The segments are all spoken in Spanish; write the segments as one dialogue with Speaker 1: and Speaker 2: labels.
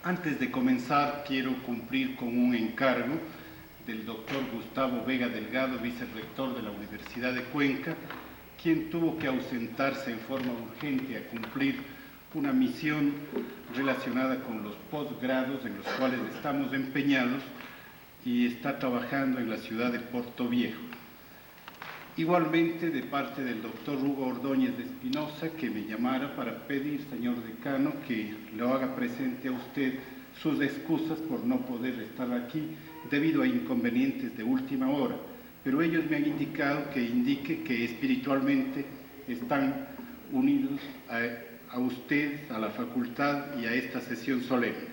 Speaker 1: Antes de comenzar, quiero cumplir con un encargo del doctor Gustavo Vega Delgado, vicerrector de la Universidad de Cuenca, quien tuvo que ausentarse en forma urgente a cumplir una misión relacionada con los posgrados en los cuales estamos empeñados y está trabajando en la ciudad de Puerto Viejo. Igualmente, de parte del doctor Hugo Ordóñez de Espinosa, que me llamara para pedir, señor decano, que lo haga presente a usted sus excusas por no poder estar aquí debido a inconvenientes de última hora, pero ellos me han indicado que indique que espiritualmente están unidos a usted, a la facultad y a esta sesión solemne.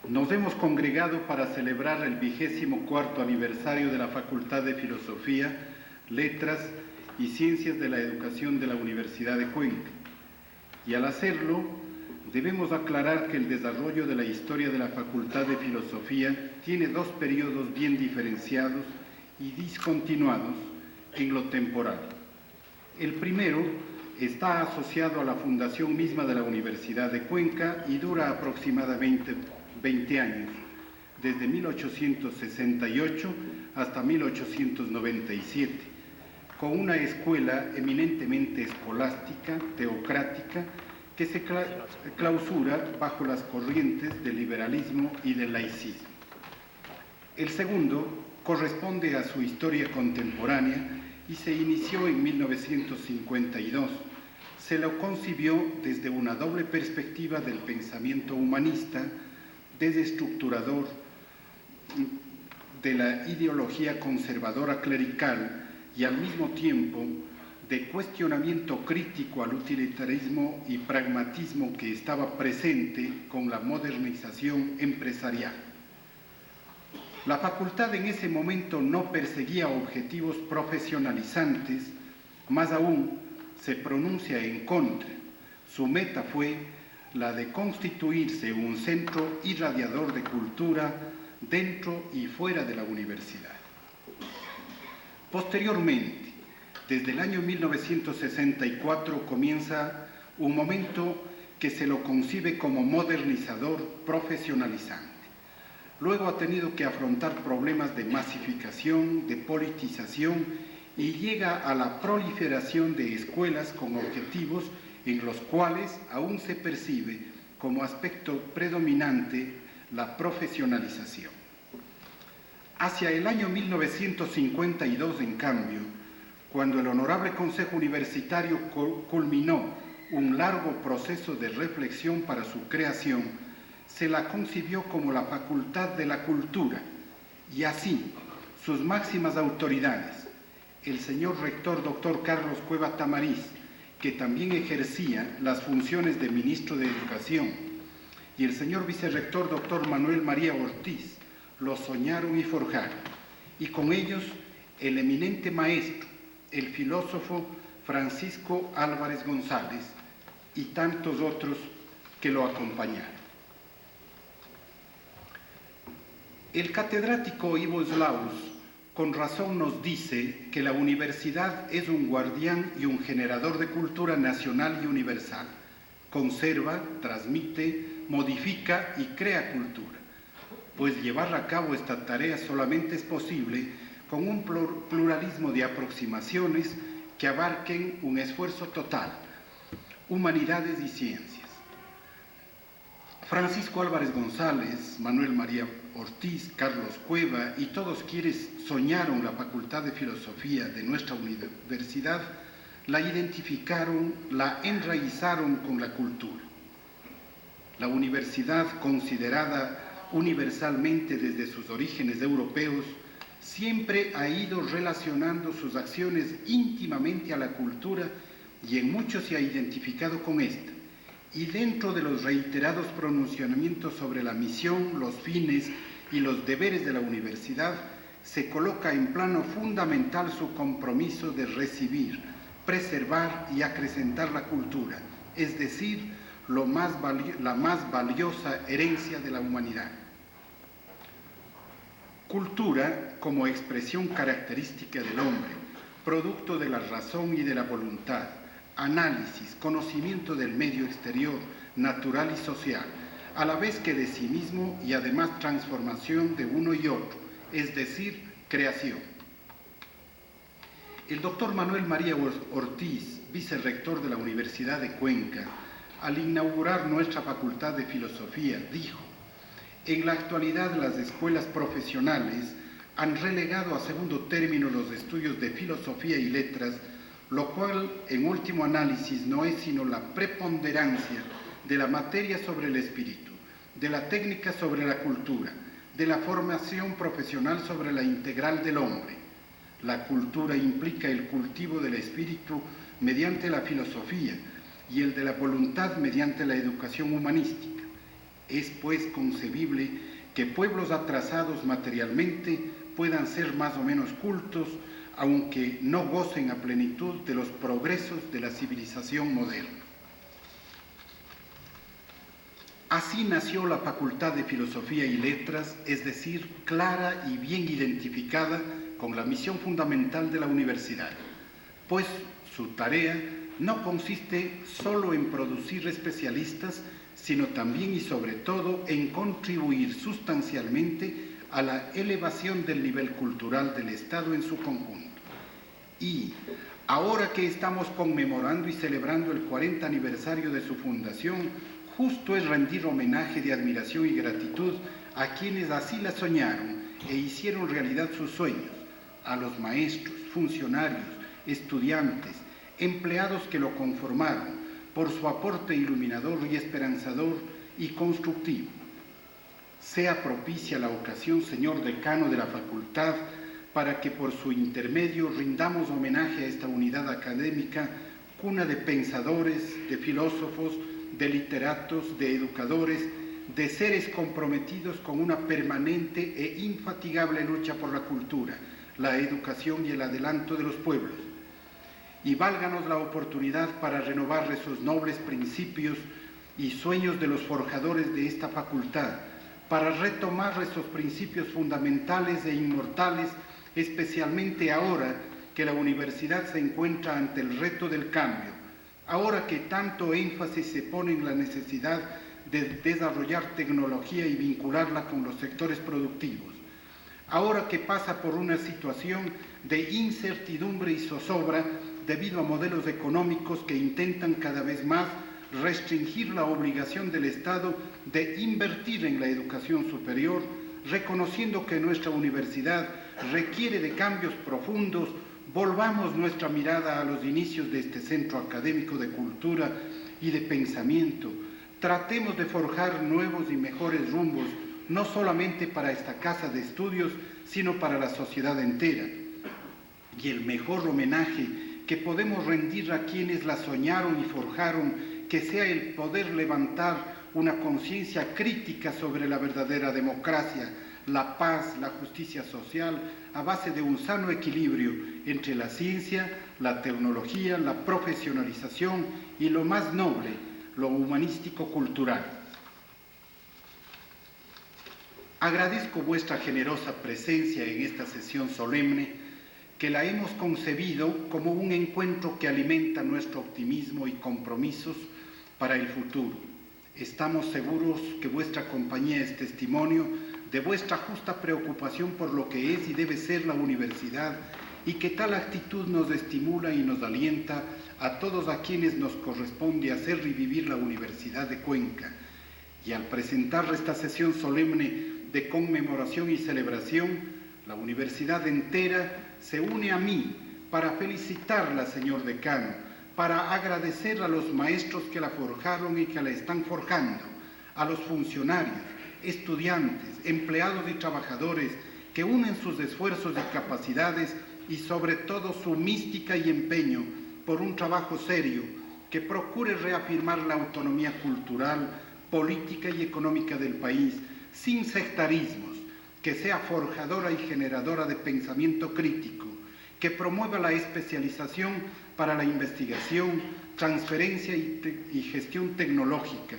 Speaker 1: Nos hemos congregado para celebrar el 24º aniversario de la Facultad de Filosofía, Letras y Ciencias de la Educación de la Universidad de Cuenca. Y al hacerlo, debemos aclarar que el desarrollo de la historia de la Facultad de Filosofía tiene dos periodos bien diferenciados y discontinuados en lo temporal. El primero está asociado a la fundación misma de la Universidad de Cuenca y dura aproximadamente 20 años, desde 1868 hasta 1897, con una escuela eminentemente escolástica, teocrática, que se clausura bajo las corrientes del liberalismo y del laicismo. El segundo corresponde a su historia contemporánea y se inició en 1952. Se lo concibió desde una doble perspectiva del pensamiento humanista, desestructurador de la ideología conservadora clerical y al mismo tiempo de cuestionamiento crítico al utilitarismo y pragmatismo que estaba presente con la modernización empresarial. La facultad en ese momento no perseguía objetivos profesionalizantes, más aún se pronuncia en contra. Su meta fue la de constituirse un centro irradiador de cultura dentro y fuera de la universidad. Posteriormente, desde el año 1964 comienza un momento que se lo concibe como modernizador, profesionalizante. Luego ha tenido que afrontar problemas de masificación, de politización y llega a la proliferación de escuelas con objetivos en los cuales aún se percibe como aspecto predominante la profesionalización. Hacia el año 1952, en cambio, cuando el Honorable Consejo Universitario culminó un largo proceso de reflexión para su creación, se la concibió como la Facultad de la Cultura, y así sus máximas autoridades, el señor rector doctor Carlos Cueva Tamariz, que también ejercía las funciones de ministro de Educación, y el señor vicerrector doctor Manuel María Ortiz, lo soñaron y forjaron, y con ellos el eminente maestro, el filósofo Francisco Álvarez González, y tantos otros que lo acompañaron. El catedrático Ivo Slaus con razón nos dice que la universidad es un guardián y un generador de cultura nacional y universal. Conserva, transmite, modifica y crea cultura, pues llevar a cabo esta tarea solamente es posible con un pluralismo de aproximaciones que abarquen un esfuerzo total, humanidades y ciencias. Francisco Álvarez González, Manuel María Ortiz, Carlos Cueva y todos quienes soñaron la Facultad de Filosofía de nuestra universidad, la identificaron, la enraizaron con la cultura. La universidad, considerada universalmente desde sus orígenes europeos, siempre ha ido relacionando sus acciones íntimamente a la cultura y en mucho se ha identificado con esta. Y dentro de los reiterados pronunciamientos sobre la misión, los fines y los deberes de la universidad, se coloca en plano fundamental su compromiso de recibir, preservar y acrecentar la cultura, es decir, la más valiosa herencia de la humanidad. Cultura como expresión característica del hombre, producto de la razón y de la voluntad, análisis, conocimiento del medio exterior, natural y social, a la vez que de sí mismo y además transformación de uno y otro, es decir, creación. El doctor Manuel María Ortiz, vicerrector de la Universidad de Cuenca, al inaugurar nuestra Facultad de Filosofía, dijo: en la actualidad las escuelas profesionales han relegado a segundo término los estudios de filosofía y letras, lo cual en último análisis no es sino la preponderancia de la materia sobre el espíritu, de la técnica sobre la cultura, de la formación profesional sobre la integral del hombre. La cultura implica el cultivo del espíritu mediante la filosofía y el de la voluntad mediante la educación humanística. Es pues concebible que pueblos atrasados materialmente puedan ser más o menos cultos, aunque no gocen a plenitud de los progresos de la civilización moderna. Así nació la Facultad de Filosofía y Letras, es decir, clara y bien identificada con la misión fundamental de la universidad, pues su tarea no consiste solo en producir especialistas, sino también y sobre todo en contribuir sustancialmente a la elevación del nivel cultural del Estado en su conjunto. Y ahora que estamos conmemorando y celebrando el 40 aniversario de su fundación, justo es rendir homenaje de admiración y gratitud a quienes así la soñaron e hicieron realidad sus sueños, a los maestros, funcionarios, estudiantes, empleados que lo conformaron, por su aporte iluminador y esperanzador y constructivo. Sea propicia la ocasión, señor decano de la facultad, para que por su intermedio rindamos homenaje a esta unidad académica, cuna de pensadores, de filósofos, de literatos, de educadores, de seres comprometidos con una permanente e infatigable lucha por la cultura, la educación y el adelanto de los pueblos. Y válganos la oportunidad para renovar esos nobles principios y sueños de los forjadores de esta facultad, para retomar esos principios fundamentales e inmortales, especialmente ahora que la universidad se encuentra ante el reto del cambio, ahora que tanto énfasis se pone en la necesidad de desarrollar tecnología y vincularla con los sectores productivos, ahora que pasa por una situación de incertidumbre y zozobra debido a modelos económicos que intentan cada vez más restringir la obligación del Estado de invertir en la educación superior, reconociendo que nuestra universidad requiere de cambios profundos. Volvamos nuestra mirada a los inicios de este centro académico de cultura y de pensamiento. Tratemos de forjar nuevos y mejores rumbos, no solamente para esta casa de estudios, sino para la sociedad entera. Y el mejor homenaje que podemos rendir a quienes la soñaron y forjaron, que sea el poder levantar una conciencia crítica sobre la verdadera democracia, la paz, la justicia social, a base de un sano equilibrio entre la ciencia, la tecnología, la profesionalización y lo más noble, lo humanístico-cultural. Agradezco vuestra generosa presencia en esta sesión solemne, que la hemos concebido como un encuentro que alimenta nuestro optimismo y compromisos para el futuro. Estamos seguros que vuestra compañía es testimonio de vuestra justa preocupación por lo que es y debe ser la universidad, y que tal actitud nos estimula y nos alienta a todos a quienes nos corresponde hacer revivir la Universidad de Cuenca. Y al presentar esta sesión solemne de conmemoración y celebración, la universidad entera se une a mí para felicitarla, señor decano, para agradecer a los maestros que la forjaron y que la están forjando, a los funcionarios, estudiantes, empleados y trabajadores que unen sus esfuerzos y capacidades y sobre todo su mística y empeño por un trabajo serio que procure reafirmar la autonomía cultural, política y económica del país, sin sectarismos, que sea forjadora y generadora de pensamiento crítico, que promueva la especialización para la investigación, transferencia y gestión tecnológica,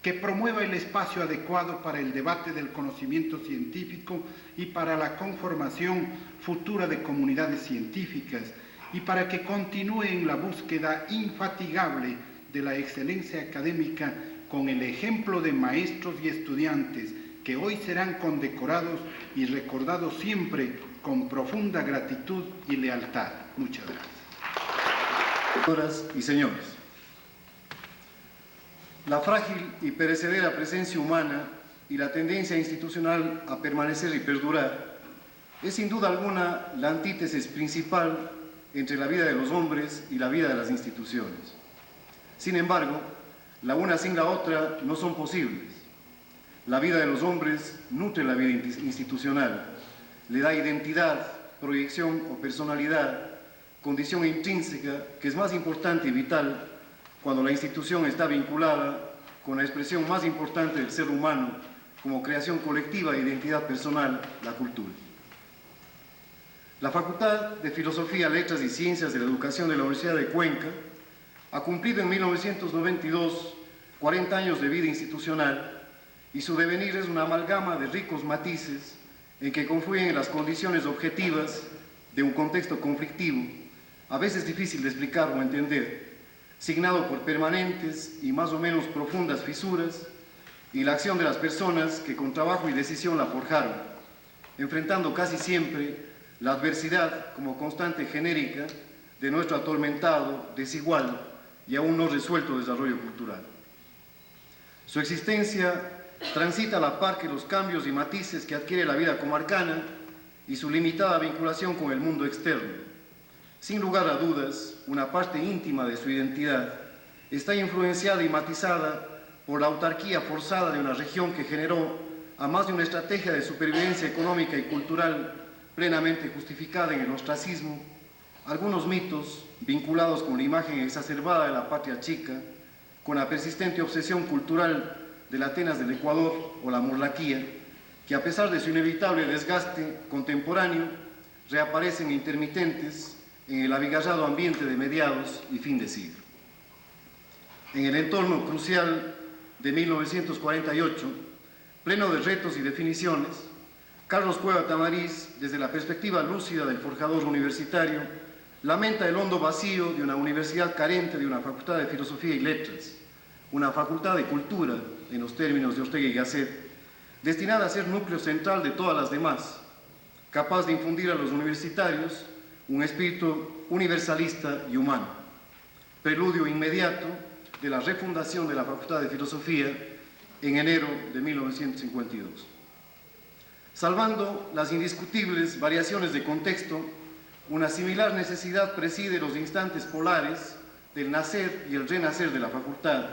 Speaker 1: que promueva el espacio adecuado para el debate del conocimiento científico y para la conformación futura de comunidades científicas, y para que continúe en la búsqueda infatigable de la excelencia académica con el ejemplo de maestros y estudiantes que hoy serán condecorados y recordados siempre con profunda gratitud y lealtad. Muchas gracias.
Speaker 2: Señoras y señores, la frágil y perecedera presencia humana y la tendencia institucional a permanecer y perdurar es sin duda alguna la antítesis principal entre la vida de los hombres y la vida de las instituciones. Sin embargo, la una sin la otra no son posibles. La vida de los hombres nutre la vida institucional, le da identidad, proyección o personalidad, condición intrínseca que es más importante y vital cuando la institución está vinculada con la expresión más importante del ser humano como creación colectiva de identidad personal, la cultura. La Facultad de Filosofía, Letras y Ciencias de la Educación de la Universidad de Cuenca ha cumplido en 1992 40 años de vida institucional y su devenir es una amalgama de ricos matices en que confluyen las condiciones objetivas de un contexto conflictivo, a veces difícil de explicar o entender, signado por permanentes y más o menos profundas fisuras, y la acción de las personas que con trabajo y decisión la forjaron, enfrentando casi siempre la adversidad como constante genérica de nuestro atormentado, desigual y aún no resuelto desarrollo cultural. Su existencia transita a la par que los cambios y matices que adquiere la vida comarcana y su limitada vinculación con el mundo externo. Sin lugar a dudas, una parte íntima de su identidad está influenciada y matizada por la autarquía forzada de una región que generó, a más de una estrategia de supervivencia económica y cultural plenamente justificada en el ostracismo, algunos mitos vinculados con la imagen exacerbada de la patria chica, con la persistente obsesión cultural de la Atenas del Ecuador o la Morlaquía, que a pesar de su inevitable desgaste contemporáneo, reaparecen intermitentes en el abigarrado ambiente de mediados y fin de siglo. En el entorno crucial de 1948, pleno de retos y definiciones, Carlos Cueva Tamariz, desde la perspectiva lúcida del forjador universitario, lamenta el hondo vacío de una universidad carente de una facultad de filosofía y letras, una facultad de cultura, en los términos de Ortega y Gasset, destinada a ser núcleo central de todas las demás, capaz de infundir a los universitarios un espíritu universalista y humano, preludio inmediato de la refundación de la Facultad de Filosofía en enero de 1952. Salvando las indiscutibles variaciones de contexto, una similar necesidad preside los instantes polares del nacer y el renacer de la facultad.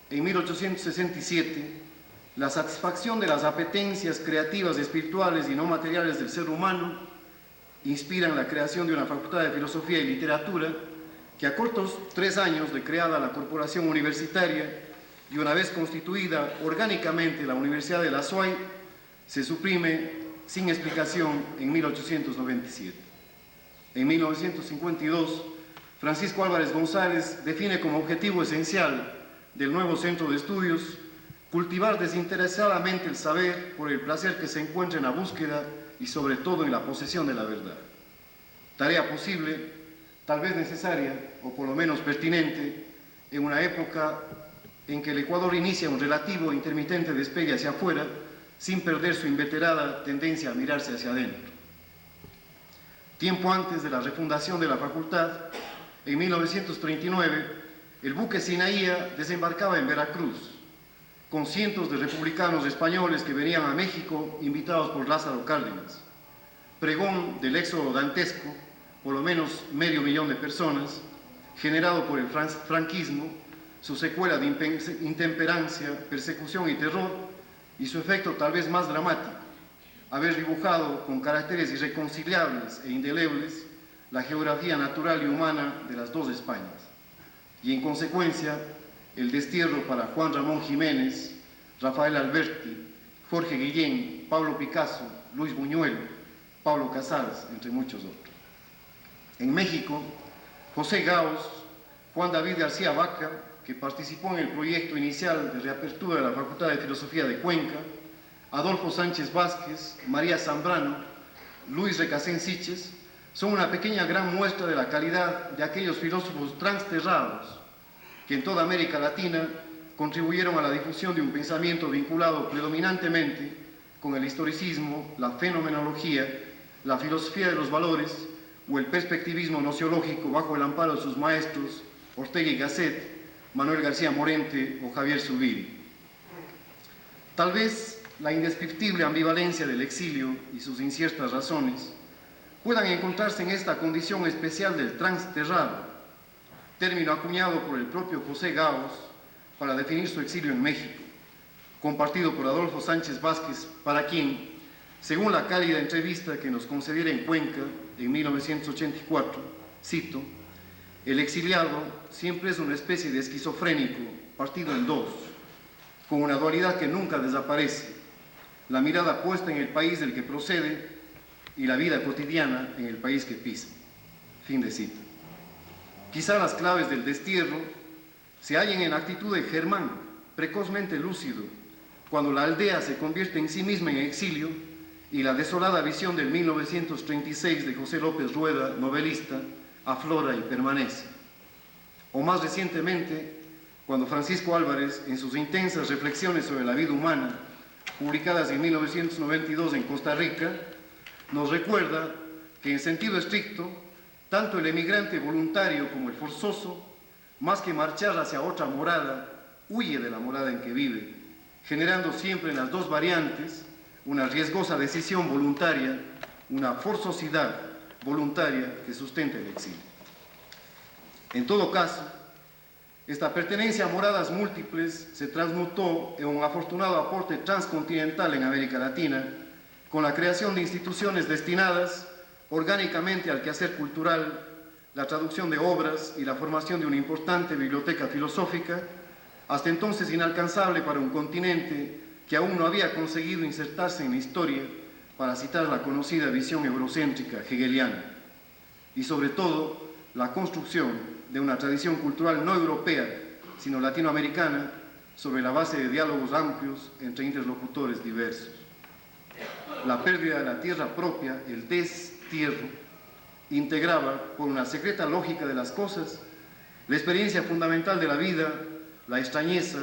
Speaker 2: En 1867, la satisfacción de las apetencias creativas, espirituales y no materiales del ser humano inspiran la creación de una Facultad de Filosofía y Literatura que a cortos 3 años de creada la corporación universitaria y una vez constituida orgánicamente la Universidad de la SUAY, se suprime sin explicación en 1897. En 1952, Francisco Álvarez González define como objetivo esencial del nuevo centro de estudios cultivar desinteresadamente el saber por el placer que se encuentra en la búsqueda y sobre todo en la posesión de la verdad. Tarea posible, tal vez necesaria o por lo menos pertinente en una época en que el Ecuador inicia un relativo e intermitente despegue hacia afuera sin perder su inveterada tendencia a mirarse hacia adentro. Tiempo antes de la refundación de la facultad, en 1939, el buque Sinaía desembarcaba en Veracruz, con cientos de republicanos españoles que venían a México invitados por Lázaro Cárdenas. Pregón del éxodo dantesco, por lo menos 500.000 de personas, generado por el franquismo, su secuela de intemperancia, persecución y terror, y su efecto tal vez más dramático, haber dibujado con caracteres irreconciliables e indelebles la geografía natural y humana de las dos Españas, y en consecuencia el destierro para Juan Ramón Jiménez, Rafael Alberti, Jorge Guillén, Pablo Picasso, Luis Buñuel, Pablo Casals, entre muchos otros. En México, José Gaos, Juan David García Vaca, que participó en el proyecto inicial de reapertura de la Facultad de Filosofía de Cuenca, Adolfo Sánchez Vázquez, María Zambrano, Luis Recasén Siches, son una pequeña gran muestra de la calidad de aquellos filósofos transterrados que en toda América Latina contribuyeron a la difusión de un pensamiento vinculado predominantemente con el historicismo, la fenomenología, la filosofía de los valores o el perspectivismo nociológico bajo el amparo de sus maestros Ortega y Gasset, Manuel García Morente o Javier Zubiri. Tal vez la indescriptible ambivalencia del exilio y sus inciertas razones puedan encontrarse en esta condición especial del transterrado, término acuñado por el propio José Gaos para definir su exilio en México, compartido por Adolfo Sánchez Vázquez, para quien, según la cálida entrevista que nos concediera en Cuenca en 1984, cito: el exiliado siempre es una especie de esquizofrénico partido en dos, con una dualidad que nunca desaparece, la mirada puesta en el país del que procede y la vida cotidiana en el país que pisa. Fin de cita. Quizá las claves del destierro se hallen en la actitud de Germán, precozmente lúcido, cuando la aldea se convierte en sí misma en exilio, y la desolada visión del 1936 de José López Rueda, novelista, aflora y permanece. O más recientemente, cuando Francisco Álvarez, en sus intensas reflexiones sobre la vida humana, publicadas en 1992 en Costa Rica, nos recuerda que en sentido estricto, tanto el emigrante voluntario como el forzoso, más que marchar hacia otra morada, huye de la morada en que vive, generando siempre en las dos variantes una riesgosa decisión voluntaria, una forzosidad voluntaria que sustenta el exilio. En todo caso, esta pertenencia a moradas múltiples se transmutó en un afortunado aporte transcontinental en América Latina, con la creación de instituciones destinadas orgánicamente al quehacer cultural, la traducción de obras y la formación de una importante biblioteca filosófica, hasta entonces inalcanzable para un continente que aún no había conseguido insertarse en la historia, para citar la conocida visión eurocéntrica hegeliana, y sobre todo la construcción de una tradición cultural no europea, sino latinoamericana, sobre la base de diálogos amplios entre interlocutores diversos. La pérdida de la tierra propia, el destierro, integraba, por una secreta lógica de las cosas, la experiencia fundamental de la vida, la extrañeza,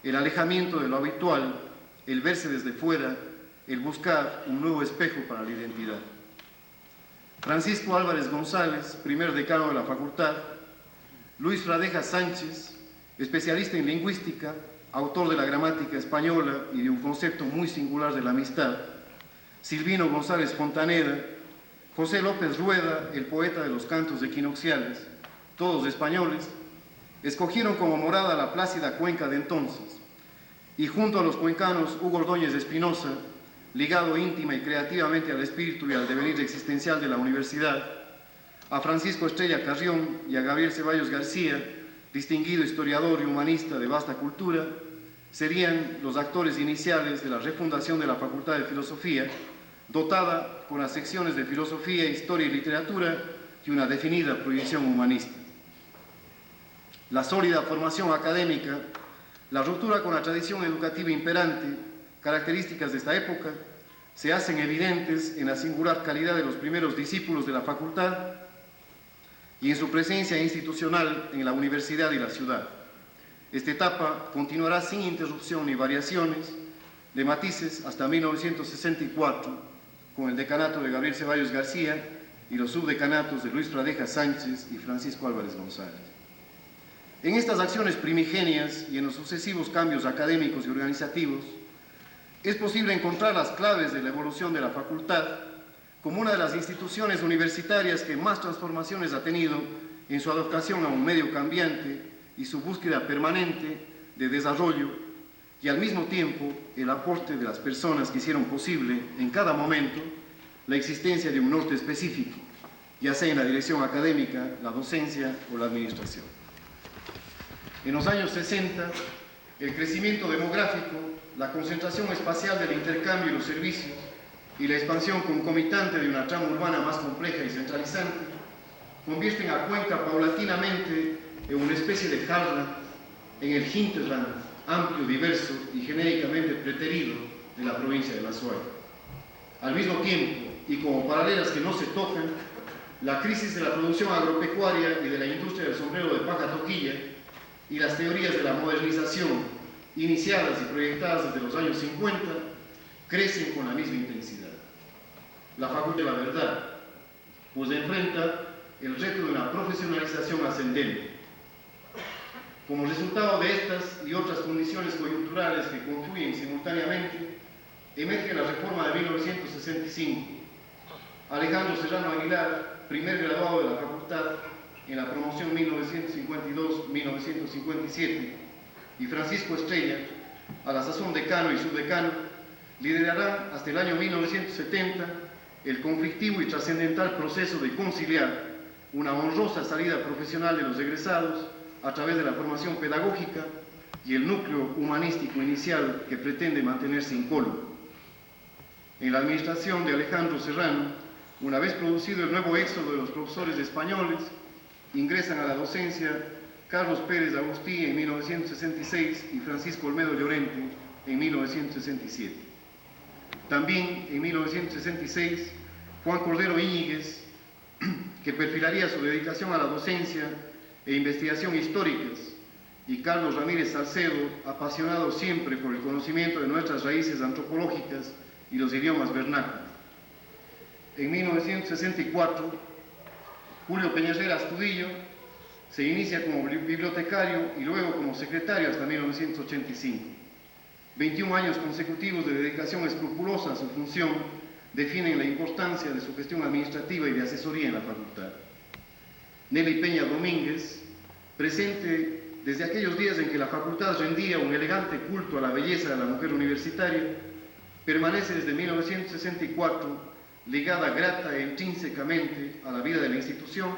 Speaker 2: el alejamiento de lo habitual, el verse desde fuera, el buscar un nuevo espejo para la identidad. Francisco Álvarez González, primer decano de la facultad, Luis Fradeja Sánchez, especialista en lingüística, autor de la gramática española y de un concepto muy singular de la amistad, Silvino González Fontaneda, José López Rueda, el poeta de los cantos equinocciales, todos españoles, escogieron como morada la plácida Cuenca de entonces, y junto a los cuencanos Hugo Ordóñez Espinosa, ligado íntima y creativamente al espíritu y al devenir existencial de la universidad, a Francisco Estrella Carrión y a Gabriel Ceballos García, distinguido historiador y humanista de vasta cultura, serían los actores iniciales de la refundación de la Facultad de Filosofía, dotada con las secciones de Filosofía, Historia y Literatura y una definida proyección humanista. La sólida formación académica, la ruptura con la tradición educativa imperante, características de esta época, se hacen evidentes en la singular calidad de los primeros discípulos de la facultad y en su presencia institucional en la universidad y la ciudad. Esta etapa continuará sin interrupción ni variaciones, de matices hasta 1964, con el decanato de Gabriel Ceballos García y los subdecanatos de Luis Fradeja Sánchez y Francisco Álvarez González. En estas acciones primigenias y en los sucesivos cambios académicos y organizativos, es posible encontrar las claves de la evolución de la facultad como una de las instituciones universitarias que más transformaciones ha tenido en su adaptación a un medio cambiante y su búsqueda permanente de desarrollo, y al mismo tiempo el aporte de las personas que hicieron posible en cada momento la existencia de un norte específico, ya sea en la dirección académica, la docencia o la administración. En los años 60, el crecimiento demográfico, la concentración espacial del intercambio y los servicios y la expansión concomitante de una trama urbana más compleja y centralizante convierten a Cuenca paulatinamente en una especie de Harlem, en el hinterland amplio, diverso y genéricamente preterido de la provincia de La Suay. Al mismo tiempo, y como paralelas que no se tocan, la crisis de la producción agropecuaria y de la industria del sombrero de paja toquilla y las teorías de la modernización iniciadas y proyectadas desde los años 50 crecen con la misma intensidad. La Facultad de la Verdad, pues enfrenta el reto de una profesionalización ascendente. Como resultado de estas y otras condiciones coyunturales que confluyen simultáneamente, emerge la reforma de 1965. Alejandro Serrano Aguilar, primer graduado de la facultad en la promoción 1952-1957, y Francisco Estrella, a la sazón decano y subdecano, liderarán hasta el año 1970 el conflictivo y trascendental proceso de conciliar una honrosa salida profesional de los egresados a través de la formación pedagógica y el núcleo humanístico inicial que pretende mantenerse incólume. En la administración de Alejandro Serrano, una vez producido el nuevo éxodo de los profesores españoles, ingresan a la docencia Carlos Pérez Agustí en 1966 y Francisco Olmedo Llorente en 1967. También en 1966, Juan Cordero Íñiguez, que perfilaría su dedicación a la docencia e investigación históricas, y Carlos Ramírez Salcedo, apasionado siempre por el conocimiento de nuestras raíces antropológicas y los idiomas vernáculos. En 1964, Julio Peñarrera Astudillo se inicia como bibliotecario y luego como secretario hasta 1985. 21 años consecutivos de dedicación escrupulosa a su función definen la importancia de su gestión administrativa y de asesoría en la facultad. Nelly Peña Domínguez, presente desde aquellos días en que la facultad rendía un elegante culto a la belleza de la mujer universitaria, permanece desde 1964 ligada grata e intrínsecamente a la vida de la institución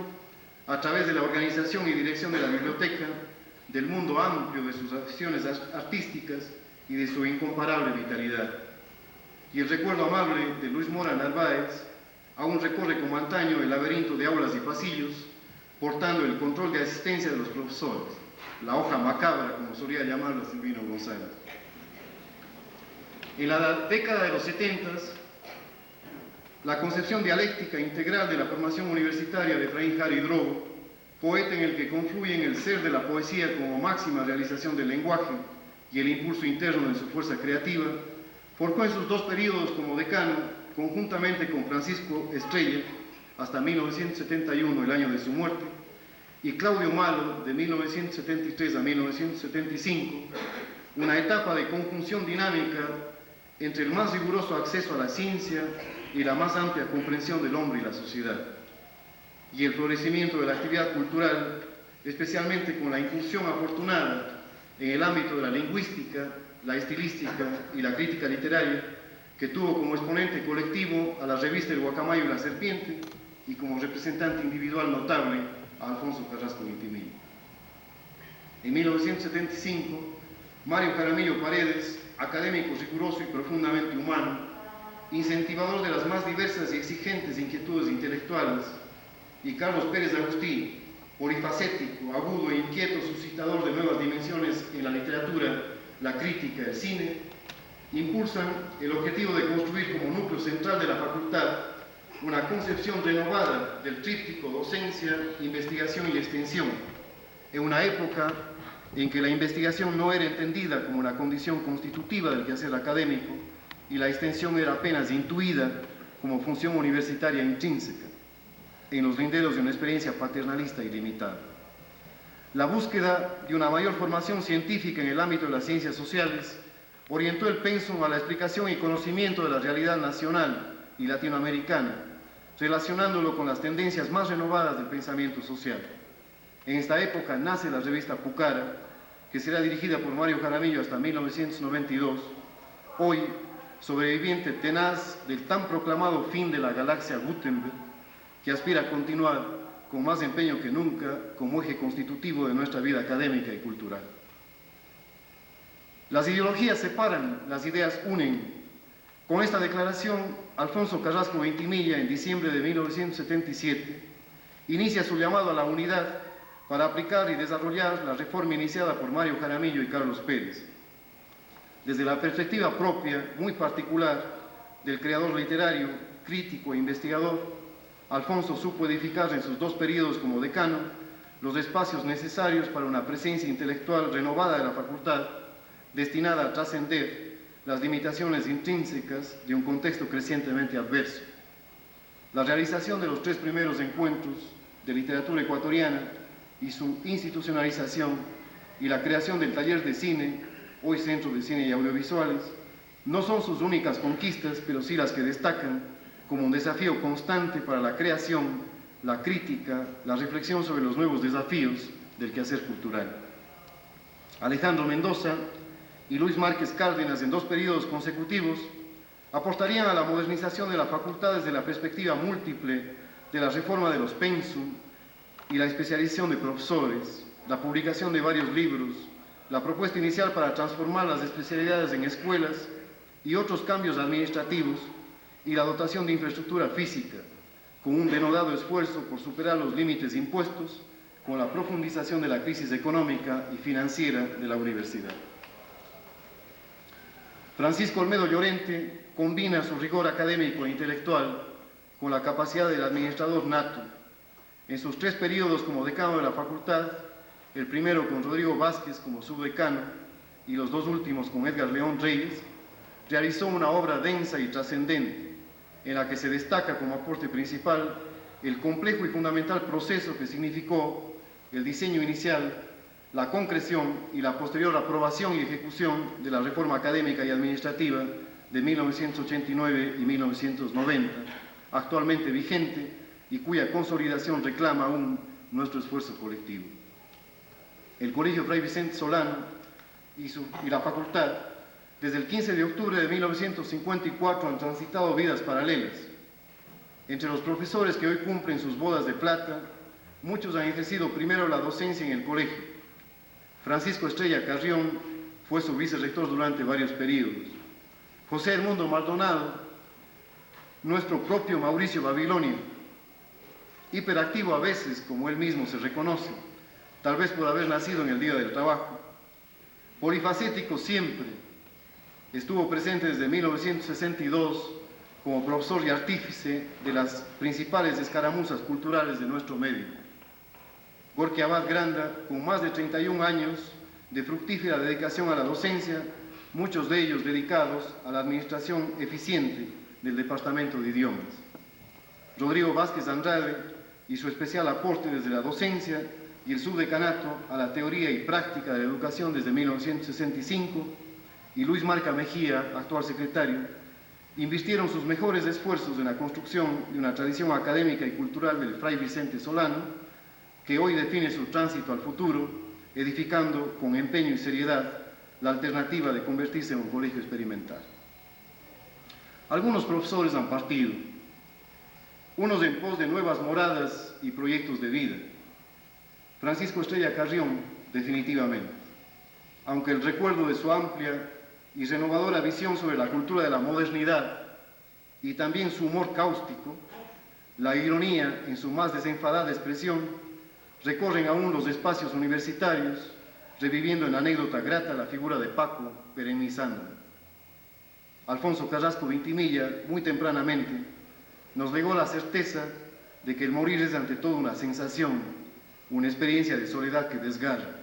Speaker 2: a través de la organización y dirección de la biblioteca, del mundo amplio de sus aficiones artísticas y de su incomparable vitalidad. Y el recuerdo amable de Luis Mora Narváez aún recorre como antaño el laberinto de aulas y pasillos, portando el control de asistencia de los profesores, la hoja macabra, como solía llamarla Silvino González. En la década de los 70, la concepción dialéctica integral de la formación universitaria de Efraín Jari Drogo, poeta en el que confluyen el ser de la poesía como máxima realización del lenguaje y el impulso interno de su fuerza creativa, forjó en sus dos periodos como decano, conjuntamente con Francisco Estrella, hasta 1971, el año de su muerte, y Claudio Malo, de 1973 a 1975, una etapa de conjunción dinámica entre el más riguroso acceso a la ciencia y la más amplia comprensión del hombre y la sociedad, y el florecimiento de la actividad cultural, especialmente con la incursión afortunada en el ámbito de la lingüística, la estilística y la crítica literaria, que tuvo como exponente colectivo a la revista El Guacamayo y la Serpiente y como representante individual notable a Alfonso Carrasco Vintimilla. En 1975, Mario Jaramillo Paredes, académico riguroso y profundamente humano, incentivador de las más diversas y exigentes inquietudes intelectuales, y Carlos Pérez Agustí, polifacético, agudo e inquieto suscitador de nuevas dimensiones en la literatura, la crítica y el cine, impulsan el objetivo de construir como núcleo central de la facultad una concepción renovada del tríptico docencia, investigación y extensión, en una época en que la investigación no era entendida como una condición constitutiva del quehacer académico y la extensión era apenas intuida como función universitaria intrínseca, en los linderos de una experiencia paternalista y limitada. La búsqueda de una mayor formación científica en el ámbito de las ciencias sociales orientó el pensum a la explicación y conocimiento de la realidad nacional y latinoamericana, relacionándolo con las tendencias más renovadas del pensamiento social. En esta época nace la revista Pucara, que será dirigida por Mario Jaramillo hasta 1992, hoy sobreviviente tenaz del tan proclamado fin de la galaxia Gutenberg, que aspira a continuar con más empeño que nunca como eje constitutivo de nuestra vida académica y cultural. Las ideologías separan, las ideas unen. Con esta declaración, Alfonso Carrasco Vintimilla, en diciembre de 1977, inicia su llamado a la unidad para aplicar y desarrollar la reforma iniciada por Mario Jaramillo y Carlos Pérez. Desde la perspectiva propia, muy particular, del creador literario, crítico e investigador, Alfonso supo edificar en sus 2 periodos como decano los espacios necesarios para una presencia intelectual renovada de la facultad, destinada a trascender las limitaciones intrínsecas de un contexto crecientemente adverso. La realización de los 3 primeros encuentros de literatura ecuatoriana y su institucionalización y la creación del taller de cine, hoy Centro de Cine y Audiovisuales, no son sus únicas conquistas, pero sí las que destacan como un desafío constante para la creación, la crítica, la reflexión sobre los nuevos desafíos del quehacer cultural. Alejandro Mendoza y Luis Márquez Cárdenas, en 2 periodos consecutivos, aportarían a la modernización de la facultad desde la perspectiva múltiple de la reforma de los pensum y la especialización de profesores, la publicación de varios libros, la propuesta inicial para transformar las especialidades en escuelas y otros cambios administrativos y la dotación de infraestructura física, con un denodado esfuerzo por superar los límites impuestos con la profundización de la crisis económica y financiera de la universidad. Francisco Olmedo Llorente combina su rigor académico e intelectual con la capacidad del administrador nato. En sus 3 periodos como decano de la facultad, el primero con Rodrigo Vázquez como subdecano y los 2 últimos con Edgar León Reyes, realizó una obra densa y trascendente, en la que se destaca como aporte principal el complejo y fundamental proceso que significó el diseño inicial, la concreción y la posterior aprobación y ejecución de la reforma académica y administrativa de 1989 y 1990, actualmente vigente y cuya consolidación reclama aún nuestro esfuerzo colectivo. El Colegio Fray Vicente Solano y la facultad, desde el 15 de octubre de 1954, han transitado vidas paralelas. Entre los profesores que hoy cumplen sus bodas de plata, muchos han ejercido primero la docencia en el colegio. Francisco Estrella Carrión fue su vicerrector durante varios periodos. José Edmundo Maldonado, nuestro propio Mauricio Babilonio, hiperactivo a veces, como él mismo se reconoce, tal vez por haber nacido en el Día del Trabajo, polifacético siempre, estuvo presente desde 1962 como profesor y artífice de las principales escaramuzas culturales de nuestro medio. Gorky Abad Granda, con más de 31 años de fructífera dedicación a la docencia, muchos de ellos dedicados a la administración eficiente del Departamento de Idiomas. Rodrigo Vázquez Andrade y su especial aporte desde la docencia y el subdecanato a la teoría y práctica de la educación desde 1965, y Luis Marca Mejía, actual secretario, invirtieron sus mejores esfuerzos en la construcción de una tradición académica y cultural del Fray Vicente Solano, que hoy define su tránsito al futuro, edificando con empeño y seriedad la alternativa de convertirse en un colegio experimental. Algunos profesores han partido, unos en pos de nuevas moradas y proyectos de vida. Francisco Estrella Carrión, definitivamente, aunque el recuerdo de su amplia y renovadora visión sobre la cultura de la modernidad y también su humor cáustico, la ironía en su más desenfadada expresión, recorren aún los espacios universitarios, reviviendo en anécdota grata la figura de Paco, perennizándola. Alfonso Carrasco Vintimilla, muy tempranamente, nos legó la certeza de que el morir es ante todo una sensación, una experiencia de soledad que desgarra.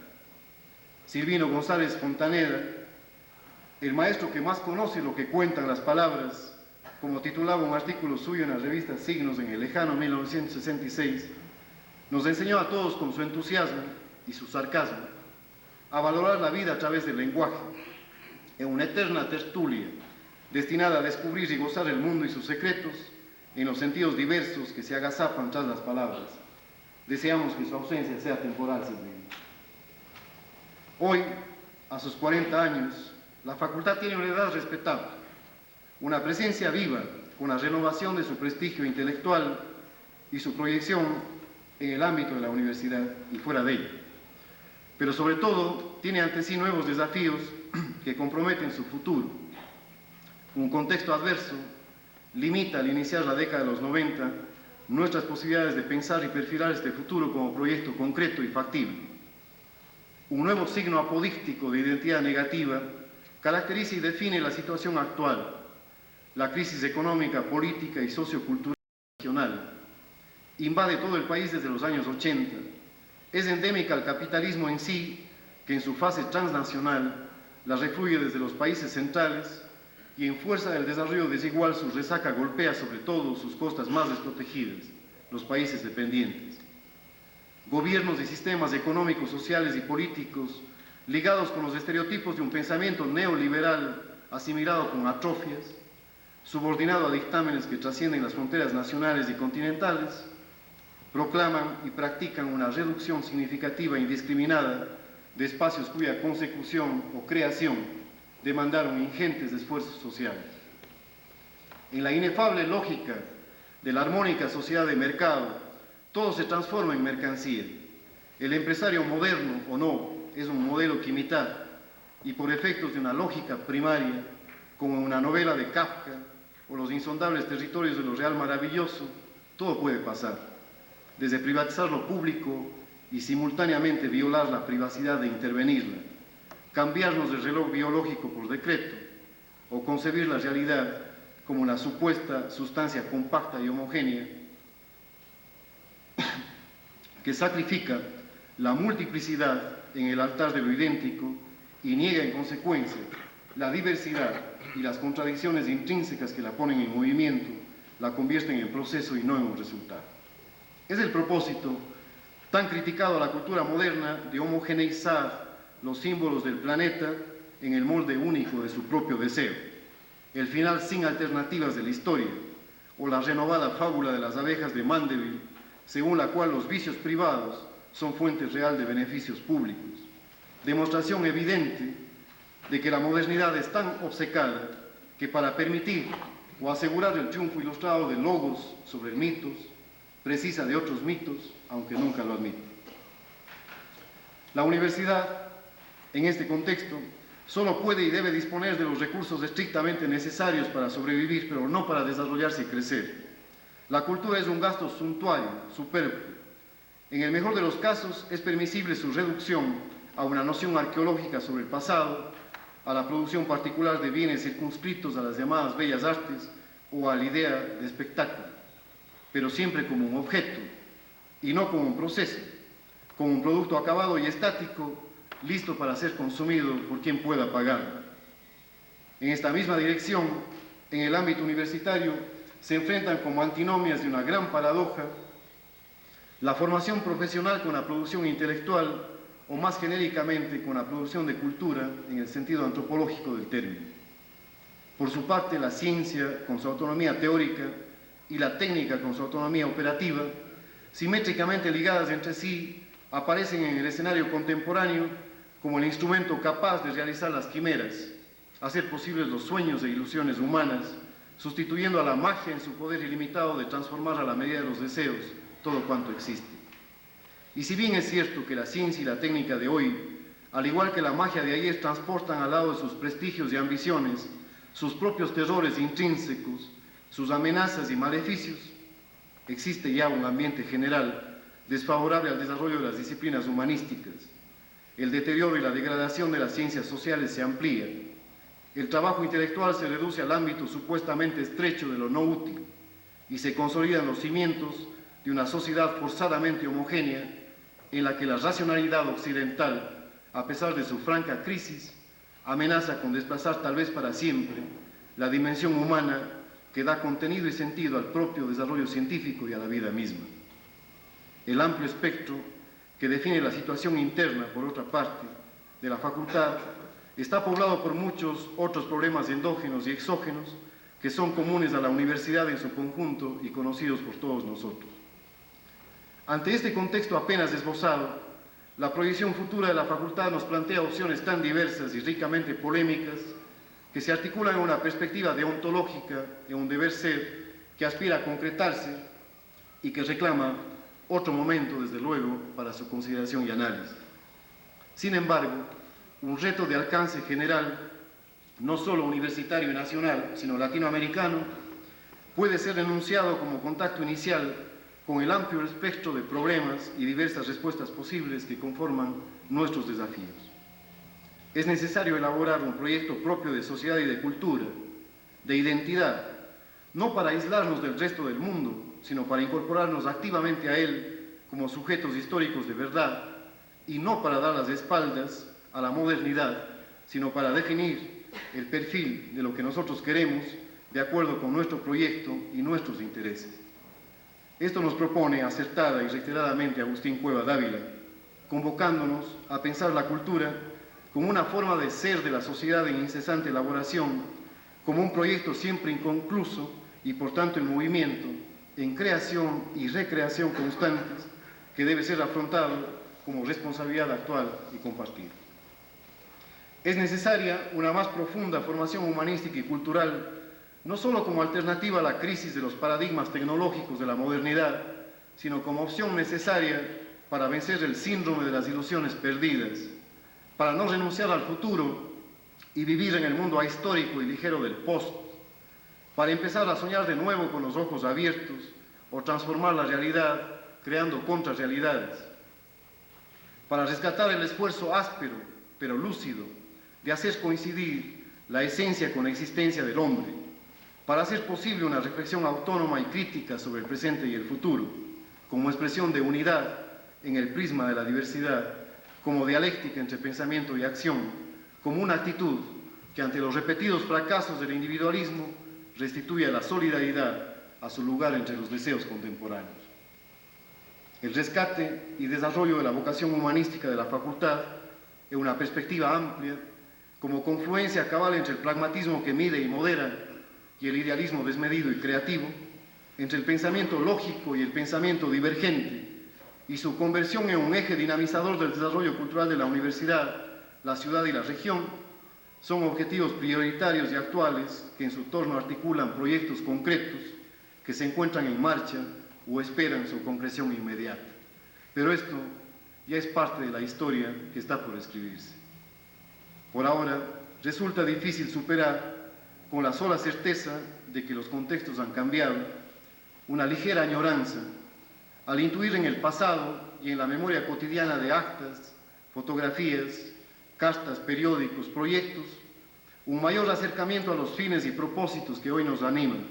Speaker 2: Silvino González Fontaneda, el maestro que más conoce lo que cuentan las palabras, como titulaba un artículo suyo en la revista Signos en el lejano 1966, nos enseñó a todos con su entusiasmo y su sarcasmo a valorar la vida a través del lenguaje, en una eterna tertulia destinada a descubrir y gozar el mundo y sus secretos en los sentidos diversos que se agazapan tras las palabras. Deseamos que su ausencia sea temporal, Silvino. Hoy, a sus 40 años, la facultad tiene una edad respetable, una presencia viva, con la renovación de su prestigio intelectual y su proyección en el ámbito de la universidad y fuera de ella. Pero sobre todo, tiene ante sí nuevos desafíos que comprometen su futuro. Un contexto adverso limita al iniciar la década de los 90 nuestras posibilidades de pensar y perfilar este futuro como proyecto concreto y factible. Un nuevo signo apodíctico de identidad negativa caracteriza y define la situación actual, la crisis económica, política y sociocultural regional, invade todo el país desde los años 80. Es endémica al capitalismo en sí, que en su fase transnacional la refluye desde los países centrales y en fuerza del desarrollo desigual su resaca golpea sobre todo sus costas más desprotegidas, los países dependientes. Gobiernos y sistemas económicos, sociales y políticos ligados con los estereotipos de un pensamiento neoliberal asimilado con atrofias, subordinado a dictámenes que trascienden las fronteras nacionales y continentales, proclaman y practican una reducción significativa e indiscriminada de espacios cuya consecución o creación demandaron ingentes esfuerzos sociales. En la inefable lógica de la armónica sociedad de mercado, todo se transforma en mercancía. El empresario moderno o no es un modelo que imitar y por efectos de una lógica primaria, como una novela de Kafka o los insondables territorios de lo real maravilloso, todo puede pasar, desde privatizar lo público y simultáneamente violar la privacidad de intervenirla, cambiarnos el reloj biológico por decreto o concebir la realidad como una supuesta sustancia compacta y homogénea que sacrifica la multiplicidad en el altar de lo idéntico y niega en consecuencia la diversidad y las contradicciones intrínsecas que la ponen en movimiento, la convierten en proceso y no en un resultado. Es el propósito tan criticado a la cultura moderna de homogeneizar los símbolos del planeta en el molde único de su propio deseo, el final sin alternativas de la historia, o la renovada fábula de las abejas de Mandeville, según la cual los vicios privados son fuente real de beneficios públicos. Demostración evidente de que la modernidad es tan obcecada que para permitir o asegurar el triunfo ilustrado de logos sobre mitos, precisa de otros mitos, aunque nunca lo admite. La universidad, en este contexto, solo puede y debe disponer de los recursos estrictamente necesarios para sobrevivir, pero no para desarrollarse y crecer. La cultura es un gasto suntuario, superfluo. En el mejor de los casos, es permisible su reducción a una noción arqueológica sobre el pasado, a la producción particular de bienes circunscritos a las llamadas bellas artes o a la idea de espectáculo, pero siempre como un objeto y no como un proceso, como un producto acabado y estático, listo para ser consumido por quien pueda pagarlo. En esta misma dirección, en el ámbito universitario, se enfrentan como antinomias de una gran paradoja la formación profesional con la producción intelectual o más genéricamente con la producción de cultura en el sentido antropológico del término. Por su parte, la ciencia con su autonomía teórica y la técnica con su autonomía operativa, simétricamente ligadas entre sí, aparecen en el escenario contemporáneo como el instrumento capaz de realizar las quimeras, hacer posibles los sueños e ilusiones humanas, sustituyendo a la magia en su poder ilimitado de transformar a la medida de los deseos todo cuanto existe. Y si bien es cierto que la ciencia y la técnica de hoy, al igual que la magia de ayer, transportan al lado de sus prestigios y ambiciones sus propios terrores intrínsecos, sus amenazas y maleficios, existe ya un ambiente general desfavorable al desarrollo de las disciplinas humanísticas. El deterioro y la degradación de las ciencias sociales se amplían. El trabajo intelectual se reduce al ámbito supuestamente estrecho de lo no útil y se consolidan los cimientos de una sociedad forzadamente homogénea en la que la racionalidad occidental, a pesar de su franca crisis, amenaza con desplazar tal vez para siempre la dimensión humana que da contenido y sentido al propio desarrollo científico y a la vida misma. El amplio espectro que define la situación interna, por otra parte, de la facultad, está poblado por muchos otros problemas endógenos y exógenos que son comunes a la universidad en su conjunto y conocidos por todos nosotros. Ante este contexto apenas esbozado, la proyección futura de la facultad nos plantea opciones tan diversas y ricamente polémicas que se articulan en una perspectiva deontológica de un deber ser que aspira a concretarse y que reclama otro momento, desde luego, para su consideración y análisis. Sin embargo, un reto de alcance general, no solo universitario y nacional, sino latinoamericano, puede ser enunciado como contacto inicial con el amplio espectro de problemas y diversas respuestas posibles que conforman nuestros desafíos. Es necesario elaborar un proyecto propio de sociedad y de cultura, de identidad, no para aislarnos del resto del mundo, sino para incorporarnos activamente a él como sujetos históricos de verdad, y no para dar las espaldas a la modernidad, sino para definir el perfil de lo que nosotros queremos de acuerdo con nuestro proyecto y nuestros intereses. Esto nos propone acertada y reiteradamente Agustín Cueva Dávila, convocándonos a pensar la cultura como una forma de ser de la sociedad en incesante elaboración, como un proyecto siempre inconcluso y por tanto en movimiento, en creación y recreación constantes, que debe ser afrontado como responsabilidad actual y compartida. Es necesaria una más profunda formación humanística y cultural, no solo como alternativa a la crisis de los paradigmas tecnológicos de la modernidad, sino como opción necesaria para vencer el síndrome de las ilusiones perdidas, para no renunciar al futuro y vivir en el mundo ahistórico y ligero del post, para empezar a soñar de nuevo con los ojos abiertos o transformar la realidad creando contrarrealidades, para rescatar el esfuerzo áspero pero lúcido de hacer coincidir la esencia con la existencia del hombre, para hacer posible una reflexión autónoma y crítica sobre el presente y el futuro, como expresión de unidad en el prisma de la diversidad, como dialéctica entre pensamiento y acción, como una actitud que ante los repetidos fracasos del individualismo restituye la solidaridad a su lugar entre los deseos contemporáneos. El rescate y desarrollo de la vocación humanística de la facultad en una perspectiva amplia, como confluencia cabal entre el pragmatismo que mide y modera y el idealismo desmedido y creativo, entre el pensamiento lógico y el pensamiento divergente, y su conversión en un eje dinamizador del desarrollo cultural de la universidad, la ciudad y la región, son objetivos prioritarios y actuales que en su torno articulan proyectos concretos que se encuentran en marcha o esperan su concreción inmediata. Pero esto ya es parte de la historia que está por escribirse. Por ahora, resulta difícil superar, con la sola certeza de que los contextos han cambiado, una ligera añoranza al intuir en el pasado y en la memoria cotidiana de actas, fotografías, cartas, periódicos, proyectos, un mayor acercamiento a los fines y propósitos que hoy nos animan.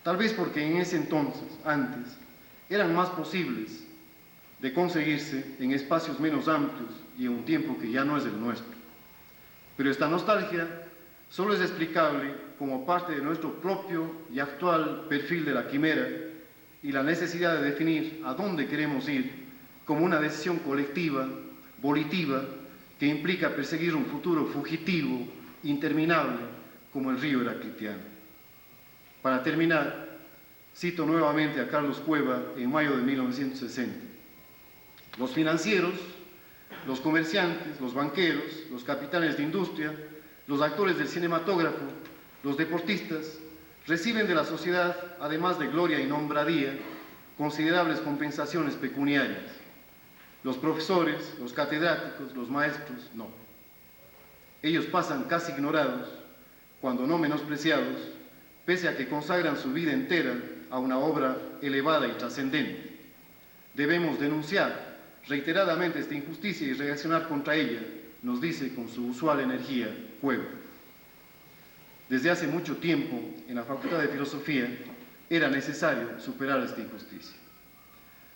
Speaker 2: Tal vez porque en ese entonces, antes, eran más posibles de conseguirse en espacios menos amplios y en un tiempo que ya no es el nuestro. Pero esta nostalgia solo es explicable como parte de nuestro propio y actual perfil de la quimera y la necesidad de definir a dónde queremos ir como una decisión colectiva, volitiva, que implica perseguir un futuro fugitivo, interminable, como el río heraclitiano. Para terminar, cito nuevamente a Carlos Cueva en mayo de 1960. Los financieros, los comerciantes, los banqueros, los capitanes de industria, los actores del cinematógrafo, los deportistas, reciben de la sociedad, además de gloria y nombradía, considerables compensaciones pecuniarias. Los profesores, los catedráticos, los maestros, no. Ellos pasan casi ignorados, cuando no menospreciados, pese a que consagran su vida entera a una obra elevada y trascendente. Debemos denunciar reiteradamente esta injusticia y reaccionar contra ella, nos dice con su usual energía Cueva. Desde hace mucho tiempo, en la Facultad de Filosofía, era necesario superar esta injusticia.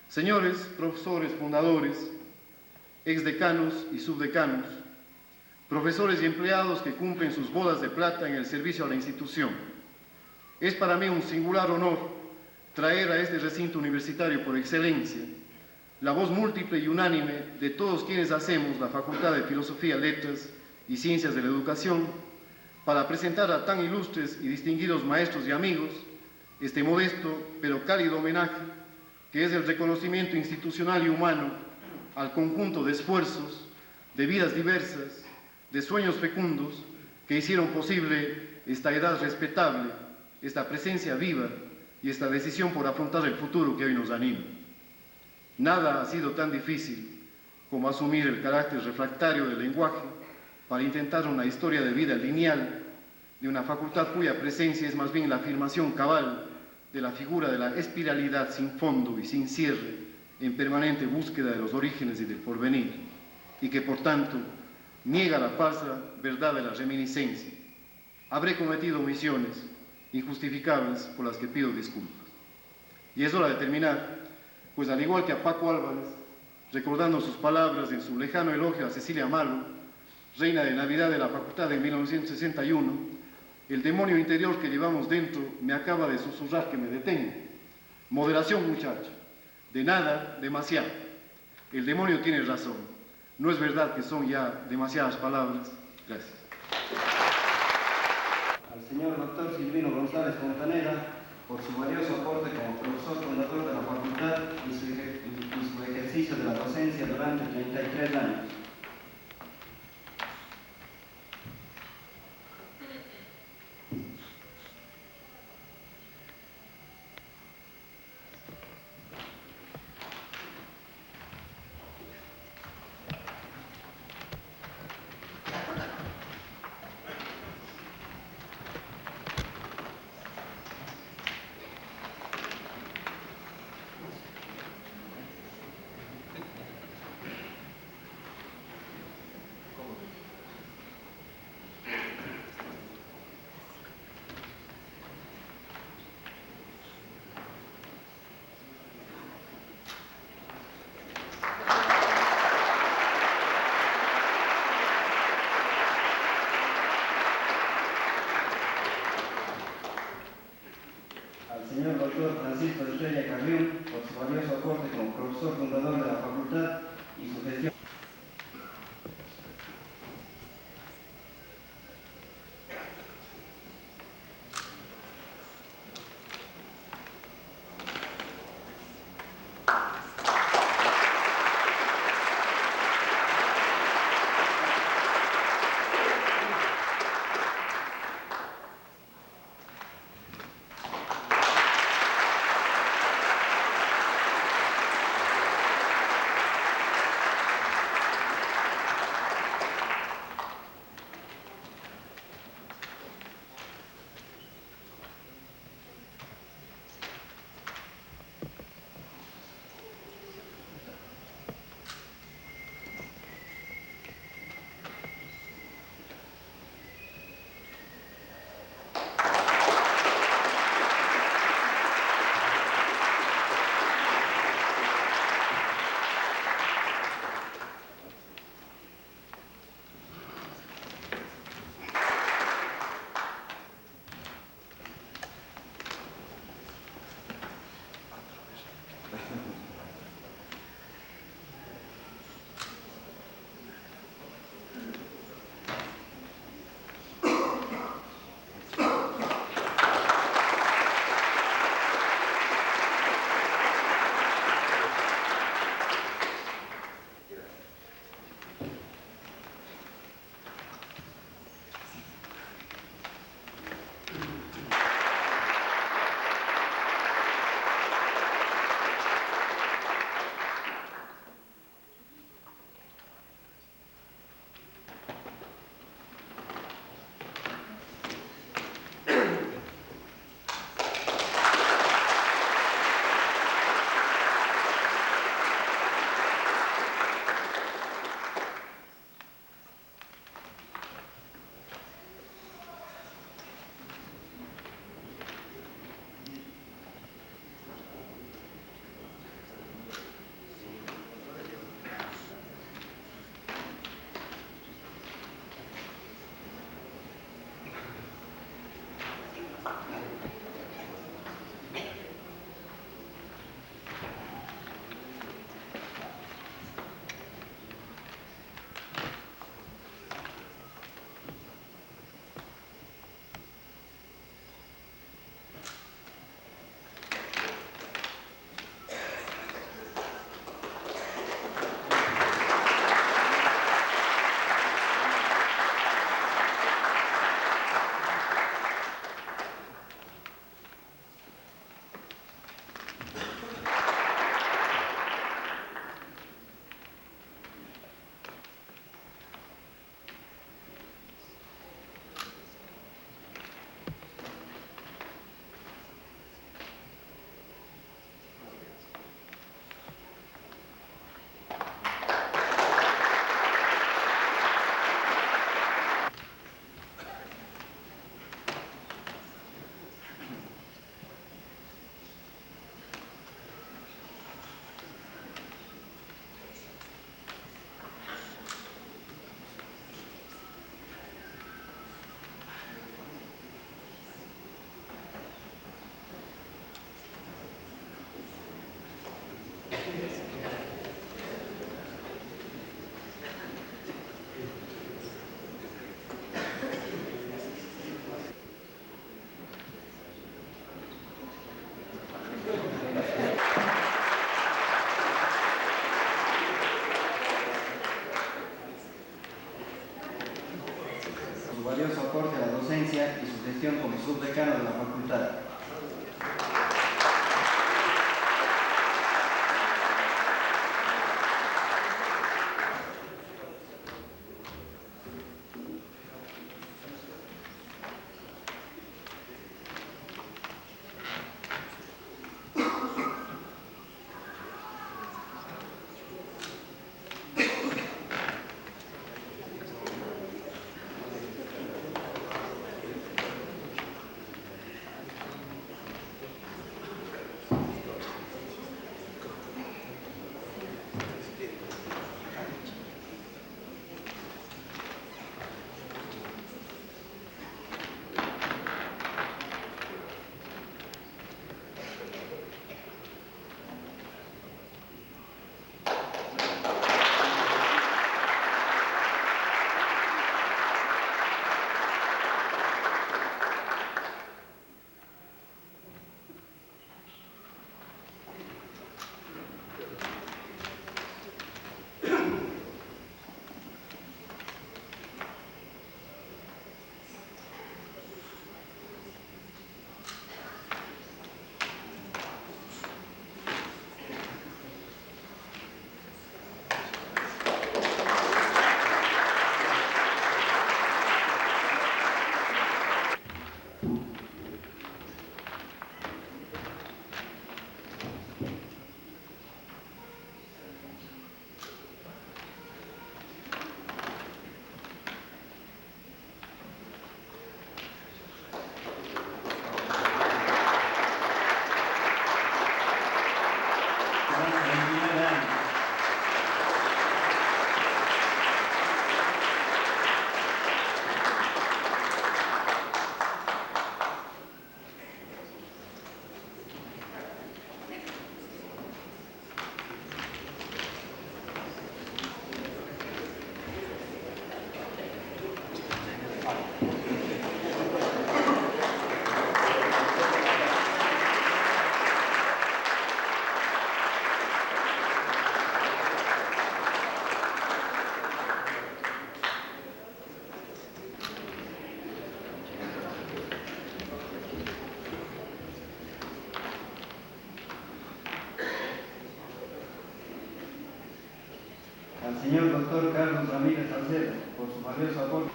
Speaker 2: Señores profesores fundadores, exdecanos y subdecanos, profesores y empleados que cumplen sus bodas de plata en el servicio a la institución, es para mí un singular honor traer a este recinto universitario por excelencia la voz múltiple y unánime de todos quienes hacemos la Facultad de Filosofía, Letras y Ciencias de la Educación para presentar a tan ilustres y distinguidos maestros y amigos este modesto pero cálido homenaje que es el reconocimiento institucional y humano al conjunto de esfuerzos, de vidas diversas, de sueños fecundos que hicieron posible esta edad respetable, esta presencia viva y esta decisión por afrontar el futuro que hoy nos anima. Nada ha sido tan difícil como asumir el carácter refractario del lenguaje para intentar una historia de vida lineal de una facultad cuya presencia es más bien la afirmación cabal de la figura de la espiralidad sin fondo y sin cierre en permanente búsqueda de los orígenes y del porvenir, y que por tanto niega la falsa verdad de la reminiscencia. Habré cometido omisiones, injustificables por las que pido disculpas. Y es hora de terminar, pues al igual que a Paco Álvarez, recordando sus palabras en su lejano elogio a Cecilia Malo, reina de Navidad de la Facultad de 1961, el demonio interior que llevamos dentro me acaba de susurrar que me detenga. Moderación, muchacho. De nada, demasiado. El demonio tiene razón. No es verdad que son ya demasiadas palabras. Gracias.
Speaker 3: Al señor doctor Silvino González Fontaneda por su valioso aporte como profesor fundador de la facultad y su ejercicio de la docencia durante 33 años. Señor doctor Francisco Estrella Carrión, por su valioso aporte como profesor fundador de la facultad y su gestión. docencia y su gestión como subdecano de la facultad. Al señor doctor Carlos Ramírez Salcedo, por su valioso aporte.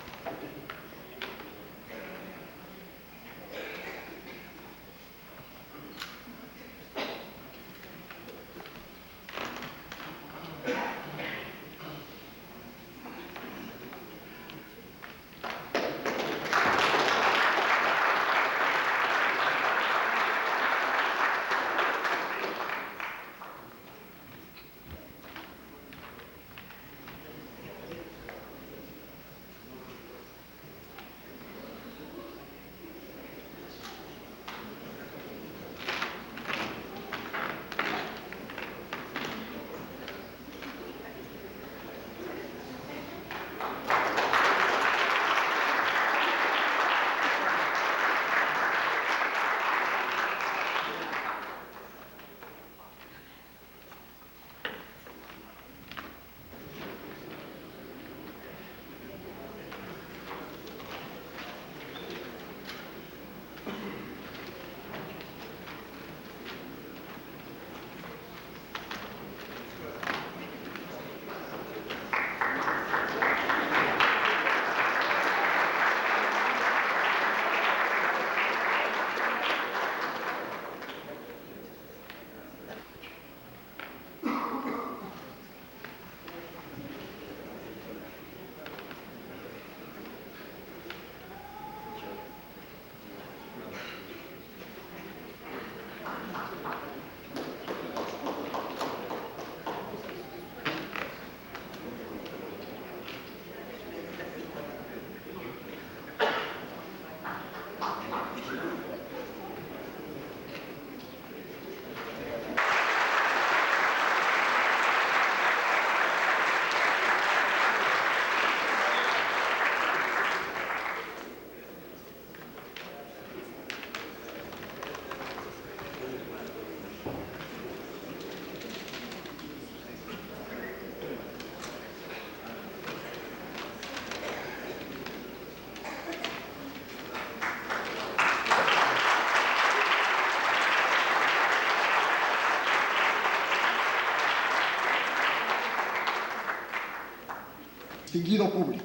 Speaker 4: distinguido público.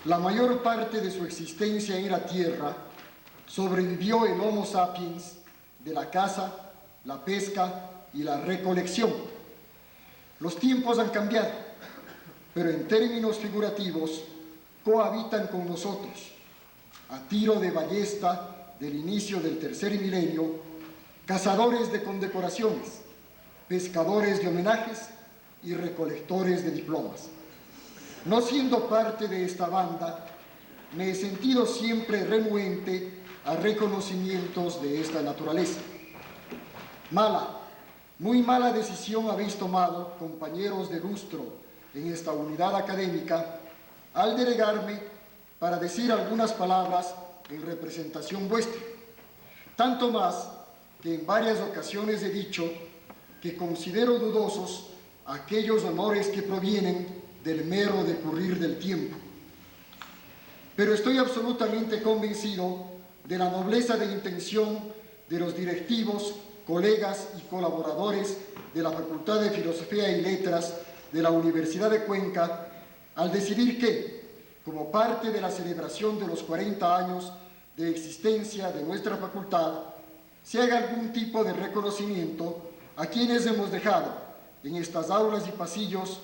Speaker 4: La mayor parte de su existencia en la Tierra sobrevivió el Homo sapiens de la caza, la pesca y la recolección. Los tiempos han cambiado, pero en términos figurativos cohabitan con nosotros, a tiro de ballesta del inicio del tercer milenio, cazadores de condecoraciones, pescadores de homenajes y recolectores de diplomas. No siendo parte de esta banda, me he sentido siempre renuente a reconocimientos de esta naturaleza. Mala, muy mala decisión habéis tomado, compañeros de lustro, en esta unidad académica, al delegarme para decir algunas palabras en representación vuestra. Tanto más que en varias ocasiones he dicho que considero dudosos aquellos honores que provienen del mero decurrir del tiempo. Pero estoy absolutamente convencido de la nobleza de intención de los directivos, colegas y colaboradores de la Facultad de Filosofía y Letras de la Universidad de Cuenca al decidir que, como parte de la celebración de los 40 años de existencia de nuestra facultad, se haga algún tipo de reconocimiento a quienes hemos dejado en estas aulas y pasillos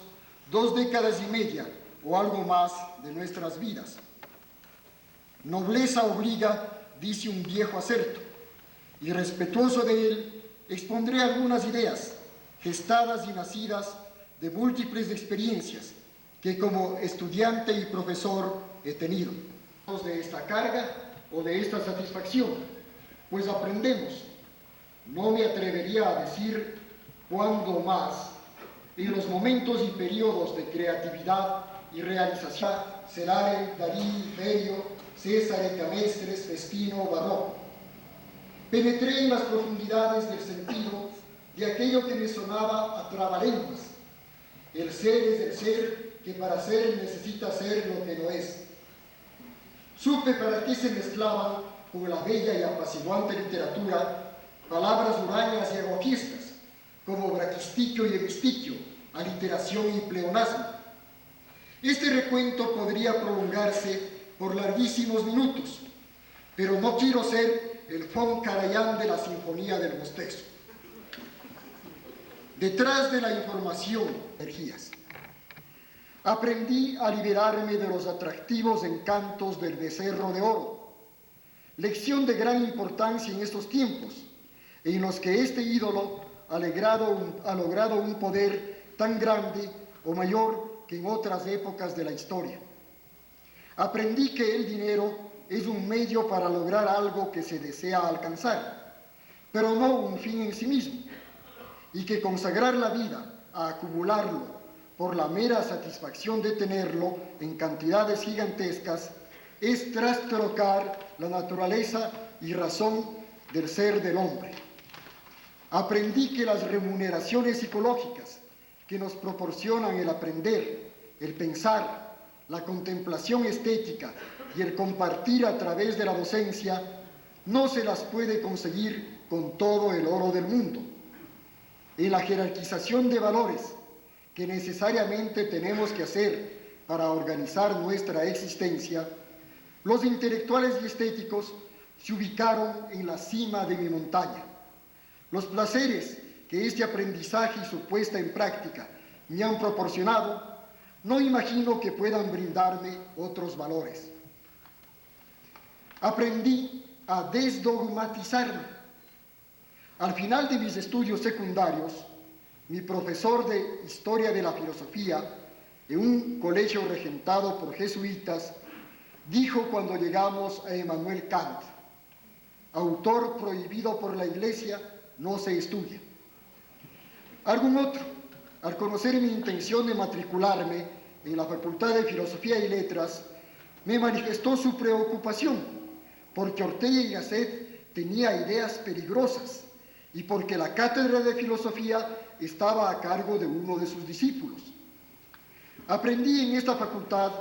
Speaker 4: 2 décadas y media o algo más de nuestras vidas. Nobleza obliga, dice un viejo acerto, y respetuoso de él, expondré algunas ideas, gestadas y nacidas de múltiples experiencias que como estudiante y profesor he tenido. De esta carga o de esta satisfacción, pues aprendemos, no me atrevería a decir cuándo más, en los momentos y periodos de creatividad y realización, Celare, Dalí, Berio, César, Camestres, Festino, Barroco. Penetré en las profundidades del sentido de aquello que me sonaba a trabalenguas. El ser es el ser que para ser necesita ser lo que no es. Supe para qué se mezclaban con la bella y apaciguante literatura palabras hurañas y aguafiestas, como braquistiquio y hemisticcio, aliteración y pleonasmo. Este recuento podría prolongarse por larguísimos minutos, pero no quiero ser el von Karajan de la Sinfonía del Bostezo. Detrás de la información, energías. Aprendí a liberarme de los atractivos encantos del becerro de oro, lección de gran importancia en estos tiempos, en los que este ídolo ha logrado un poder tan grande o mayor que en otras épocas de la historia. Aprendí que el dinero es un medio para lograr algo que se desea alcanzar, pero no un fin en sí mismo, y que consagrar la vida a acumularlo por la mera satisfacción de tenerlo en cantidades gigantescas es trastrocar la naturaleza y razón del ser del hombre. Aprendí que las remuneraciones psicológicas que nos proporcionan el aprender, el pensar, la contemplación estética y el compartir a través de la docencia no se las puede conseguir con todo el oro del mundo. En la jerarquización de valores que necesariamente tenemos que hacer para organizar nuestra existencia, los intelectuales y estéticos se ubicaron en la cima de mi montaña. Los placeres que este aprendizaje y su puesta en práctica me han proporcionado, no imagino que puedan brindarme otros valores. Aprendí a desdogmatizarme. Al final de mis estudios secundarios, mi profesor de Historia de la Filosofía en un colegio regentado por jesuitas dijo cuando llegamos a Emmanuel Kant: autor prohibido por la Iglesia no se estudia. Algún otro, al conocer mi intención de matricularme en la Facultad de Filosofía y Letras, me manifestó su preocupación porque Ortega y Gasset tenía ideas peligrosas y porque la cátedra de filosofía estaba a cargo de uno de sus discípulos. Aprendí en esta facultad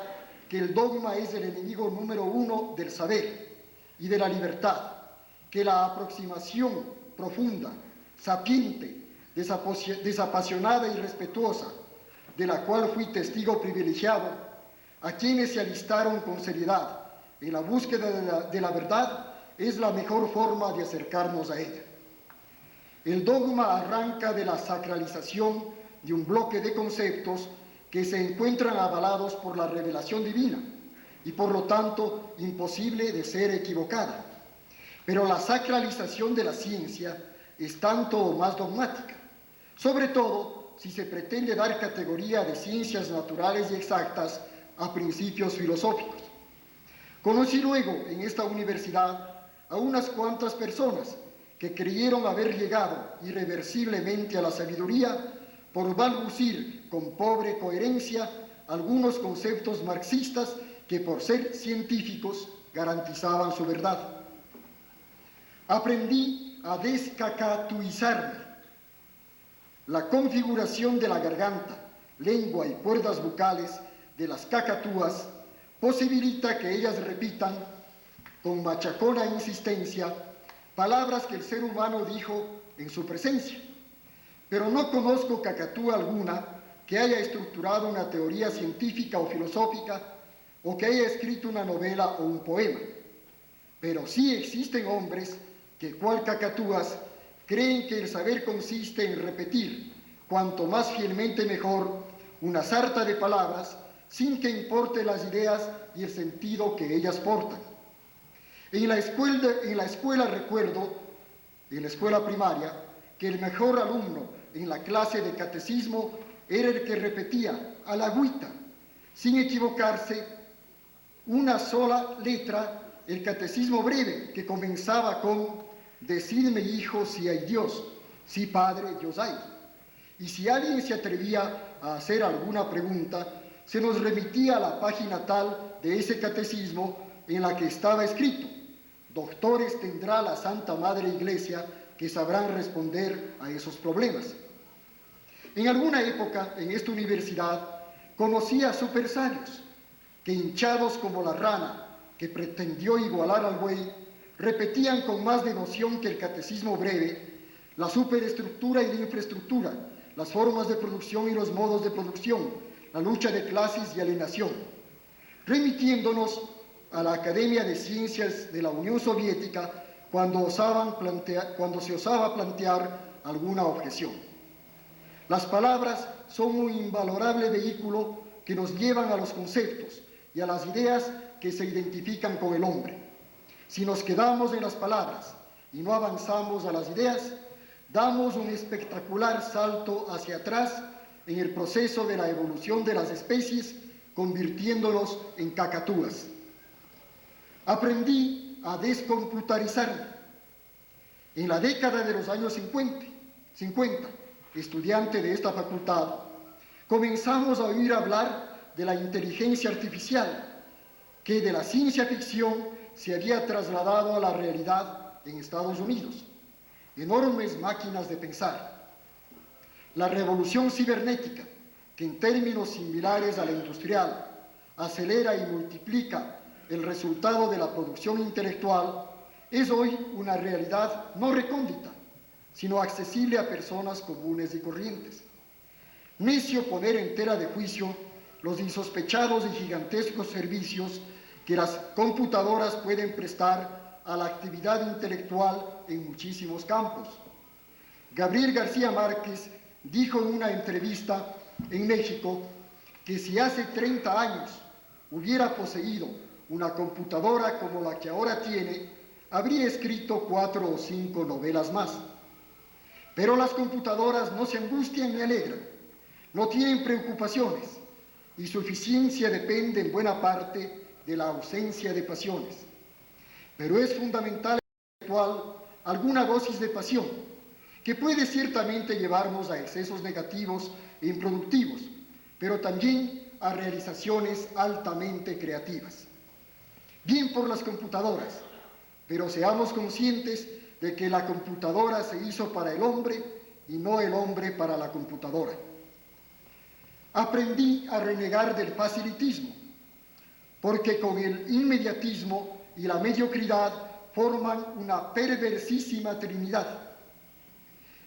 Speaker 4: que el dogma es el enemigo número 1 del saber y de la libertad, que la aproximación profunda, sapiente, desapasionada y respetuosa de la cual fui testigo privilegiado, a quienes se alistaron con seriedad en la búsqueda de la verdad, es la mejor forma de acercarnos a ella. El dogma arranca de la sacralización de un bloque de conceptos que se encuentran avalados por la revelación divina y por lo tanto imposible de ser equivocada. Pero la sacralización de la ciencia es tanto o más dogmática, sobre todo si se pretende dar categoría de ciencias naturales y exactas a principios filosóficos. Conocí luego en esta universidad a unas cuantas personas que creyeron haber llegado irreversiblemente a la sabiduría por balbucir con pobre coherencia algunos conceptos marxistas que por ser científicos garantizaban su verdad. Aprendí a descacatuizarme. La configuración de la garganta, lengua y cuerdas bucales de las cacatúas posibilita que ellas repitan con machacona insistencia palabras que el ser humano dijo en su presencia. Pero no conozco cacatúa alguna que haya estructurado una teoría científica o filosófica o que haya escrito una novela o un poema. Pero sí existen hombres que, cual cacatúas, creen que el saber consiste en repetir, cuanto más fielmente mejor, una sarta de palabras sin que importe las ideas y el sentido que ellas portan. En la escuela recuerdo, en la escuela primaria, que el mejor alumno en la clase de catecismo era el que repetía a la agüita, sin equivocarse, una sola letra, el catecismo breve que comenzaba con «Decidme, hijo, si hay Dios, si Padre, Dios hay». Y si alguien se atrevía a hacer alguna pregunta, se nos remitía a la página tal de ese catecismo en la que estaba escrito: «Doctores tendrá la Santa Madre Iglesia que sabrán responder a esos problemas». En alguna época, en esta universidad, conocí a supersabios que, hinchados como la rana que pretendió igualar al buey, repetían con más devoción que el catecismo breve la superestructura y la infraestructura, las formas de producción y los modos de producción, la lucha de clases y alienación, remitiéndonos a la Academia de Ciencias de la Unión Soviética cuando se osaba plantear alguna objeción. Las palabras son un invalorable vehículo que nos llevan a los conceptos y a las ideas que se identifican con el hombre. Si nos quedamos en las palabras y no avanzamos a las ideas, damos un espectacular salto hacia atrás en el proceso de la evolución de las especies, convirtiéndolos en cacatúas. Aprendí a descomputarizarme. En la década de los años 50, estudiante de esta facultad, comenzamos a oír hablar de la inteligencia artificial, que de la ciencia ficción se había trasladado a la realidad en Estados Unidos. Enormes máquinas de pensar. La revolución cibernética, que en términos similares a la industrial acelera y multiplica el resultado de la producción intelectual, es hoy una realidad no recóndita, sino accesible a personas comunes y corrientes. Necio poner en tela de juicio los insospechados y gigantescos servicios que las computadoras pueden prestar a la actividad intelectual en muchísimos campos. Gabriel García Márquez dijo en una entrevista en México que si hace 30 años hubiera poseído una computadora como la que ahora tiene, habría escrito 4 o 5 novelas más. Pero las computadoras no se angustian ni alegran, no tienen preocupaciones, y su eficiencia depende en buena parte de la ausencia de pasiones. Pero es fundamental en el intelectual alguna dosis de pasión, que puede ciertamente llevarnos a excesos negativos e improductivos, pero también a realizaciones altamente creativas. Bien por las computadoras, pero seamos conscientes de que la computadora se hizo para el hombre y no el hombre para la computadora. Aprendí a renegar del facilitismo, porque con el inmediatismo y la mediocridad forman una perversísima trinidad.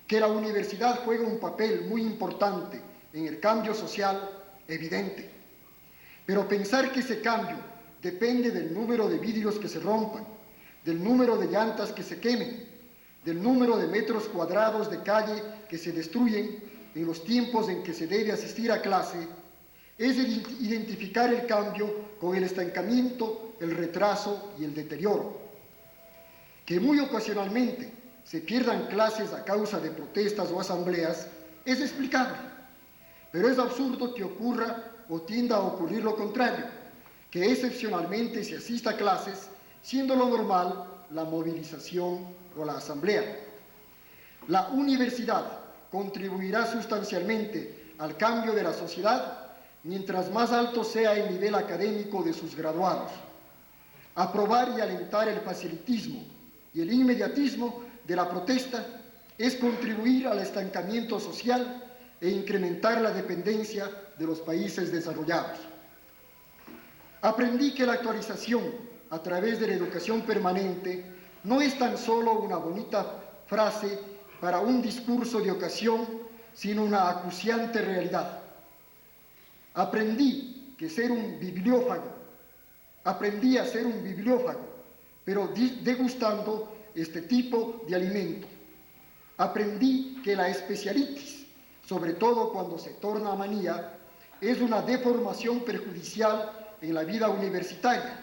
Speaker 4: Que la universidad juega un papel muy importante en el cambio social evidente. Pero pensar que ese cambio depende del número de vidrios que se rompan, del número de llantas que se quemen, del número de metros cuadrados de calle que se destruyen en los tiempos en que se debe asistir a clase, es identificar el cambio con el estancamiento, el retraso y el deterioro. Que muy ocasionalmente se pierdan clases a causa de protestas o asambleas es explicable, pero es absurdo que ocurra o tienda a ocurrir lo contrario, que excepcionalmente se asista a clases, siendo lo normal la movilización o la asamblea. La universidad contribuirá sustancialmente al cambio de la sociedad mientras más alto sea el nivel académico de sus graduados. Aprobar y alentar el facilitismo y el inmediatismo de la protesta es contribuir al estancamiento social e incrementar la dependencia de los países desarrollados. Aprendí que la actualización a través de la educación permanente no es tan solo una bonita frase para un discurso de ocasión, sino una acuciante realidad. Aprendí a ser un bibliófago, pero degustando este tipo de alimento. Aprendí que la especialitis, sobre todo cuando se torna manía, es una deformación perjudicial en la vida universitaria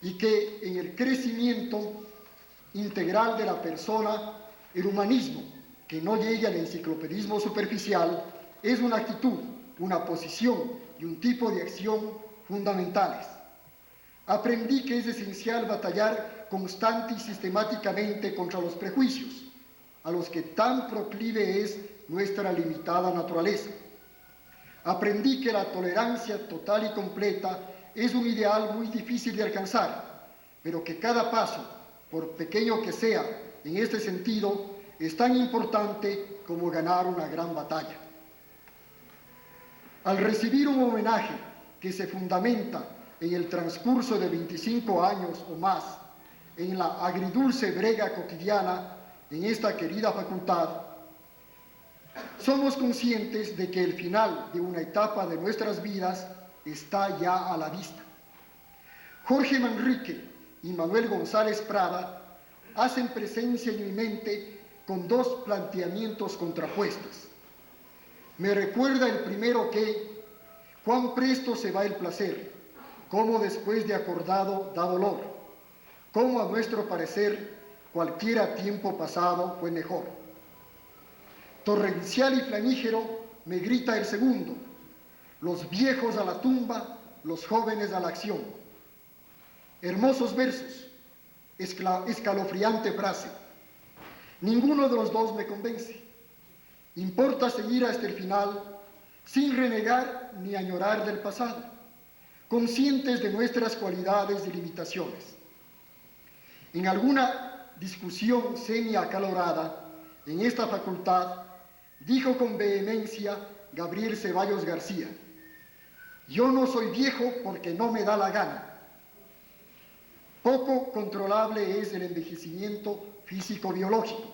Speaker 4: y que en el crecimiento integral de la persona, el humanismo, que no llegue al enciclopedismo superficial, es una actitud, una posición y un tipo de acción fundamentales. Aprendí que es esencial batallar constante y sistemáticamente contra los prejuicios, a los que tan proclive es nuestra limitada naturaleza. Aprendí que la tolerancia total y completa es un ideal muy difícil de alcanzar, pero que cada paso, por pequeño que sea, en este sentido, es tan importante como ganar una gran batalla. Al recibir un homenaje que se fundamenta en el transcurso de 25 años o más, en la agridulce brega cotidiana en esta querida facultad, somos conscientes de que el final de una etapa de nuestras vidas está ya a la vista. Jorge Manrique y Manuel González Prada hacen presencia en mi mente con dos planteamientos contrapuestos. Me recuerda el primero que, cuán presto se va el placer, cómo después de acordado da dolor, cómo a nuestro parecer cualquiera tiempo pasado fue mejor. Torrencial y flamígero me grita el segundo, los viejos a la tumba, los jóvenes a la acción. Hermosos versos, escalofriante frase. Ninguno de los dos me convence. Importa seguir hasta el final sin renegar ni añorar del pasado, conscientes de nuestras cualidades y limitaciones. En alguna discusión semi-acalorada en esta facultad, dijo con vehemencia Gabriel Ceballos García: yo no soy viejo porque no me da la gana. Poco controlable es el envejecimiento físico-biológico,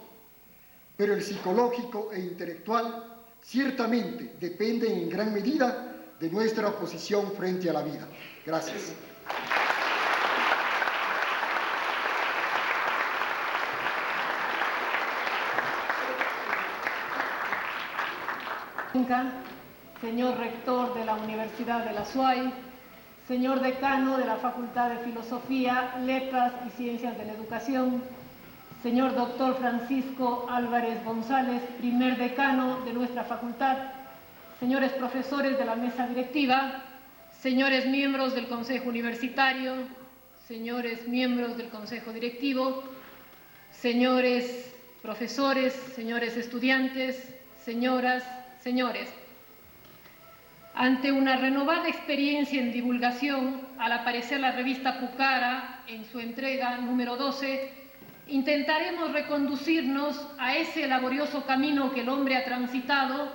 Speaker 4: pero el psicológico e intelectual ciertamente depende en gran medida de nuestra posición frente a la vida. Gracias.
Speaker 5: Señor rector de la Universidad de la SUAY, señor decano de la Facultad de Filosofía, Letras y Ciencias de la Educación, señor doctor Francisco Álvarez González, primer decano de nuestra facultad, señores profesores de la mesa directiva, señores miembros del Consejo Universitario, señores miembros del Consejo Directivo, señores profesores, señores estudiantes, señoras, señores. Ante una renovada experiencia en divulgación, al aparecer la revista Pucara en su entrega número 12, intentaremos reconducirnos a ese laborioso camino que el hombre ha transitado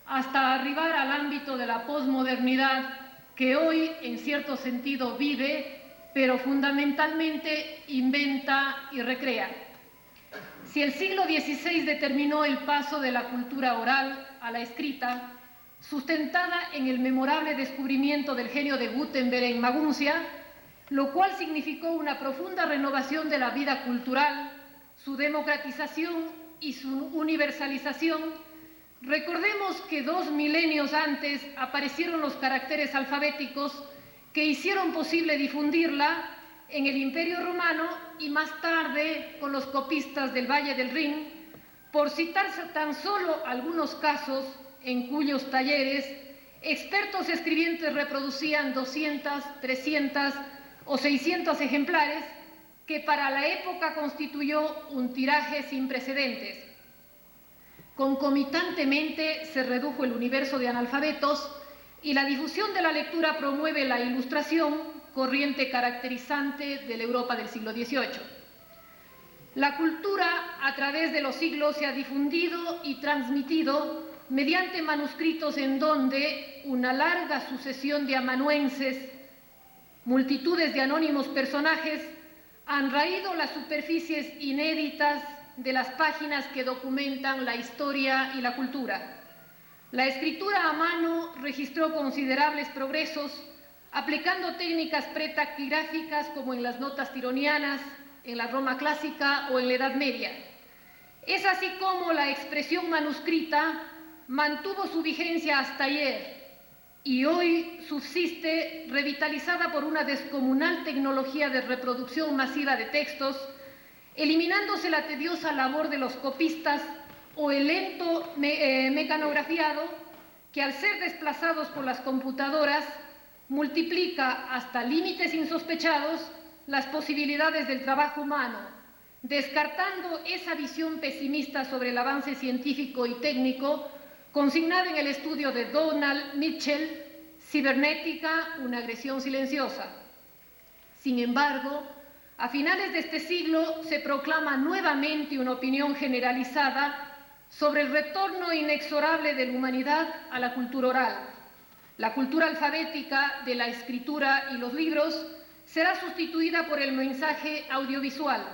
Speaker 5: hasta arribar al ámbito de la posmodernidad que hoy, en cierto sentido, vive, pero fundamentalmente inventa y recrea. Si el siglo XVI determinó el paso de la cultura oral a la escrita, sustentada en el memorable descubrimiento del genio de Gutenberg en Maguncia, lo cual significó una profunda renovación de la vida cultural, su democratización y su universalización. Recordemos que 2 milenios antes aparecieron los caracteres alfabéticos que hicieron posible difundirla en el Imperio Romano y más tarde con los copistas del Valle del Rin, por citar tan solo algunos casos en cuyos talleres expertos escribientes reproducían 200, 300 o 600 ejemplares, que para la época constituyó un tiraje sin precedentes. Concomitantemente se redujo el universo de analfabetos y la difusión de la lectura promueve la ilustración, corriente caracterizante de la Europa del siglo XVIII. La cultura a través de los siglos se ha difundido y transmitido mediante manuscritos en donde una larga sucesión de amanuenses, multitudes de anónimos personajes, han raído las superficies inéditas de las páginas que documentan la historia y la cultura. La escritura a mano registró considerables progresos, aplicando técnicas pretaquigráficas como en las notas tironianas, en la Roma clásica o en la Edad Media. Es así como la expresión manuscrita mantuvo su vigencia hasta ayer y hoy subsiste revitalizada por una descomunal tecnología de reproducción masiva de textos, eliminándose la tediosa labor de los copistas o el lento mecanografiado que, al ser desplazados por las computadoras, multiplica hasta límites insospechados las posibilidades del trabajo humano, descartando esa visión pesimista sobre el avance científico y técnico consignada en el estudio de Donald Mitchell, Cibernética, una agresión silenciosa. Sin embargo, a finales de este siglo se proclama nuevamente una opinión generalizada sobre el retorno inexorable de la humanidad a la cultura oral. La cultura alfabética de la escritura y los libros será sustituida por el mensaje audiovisual.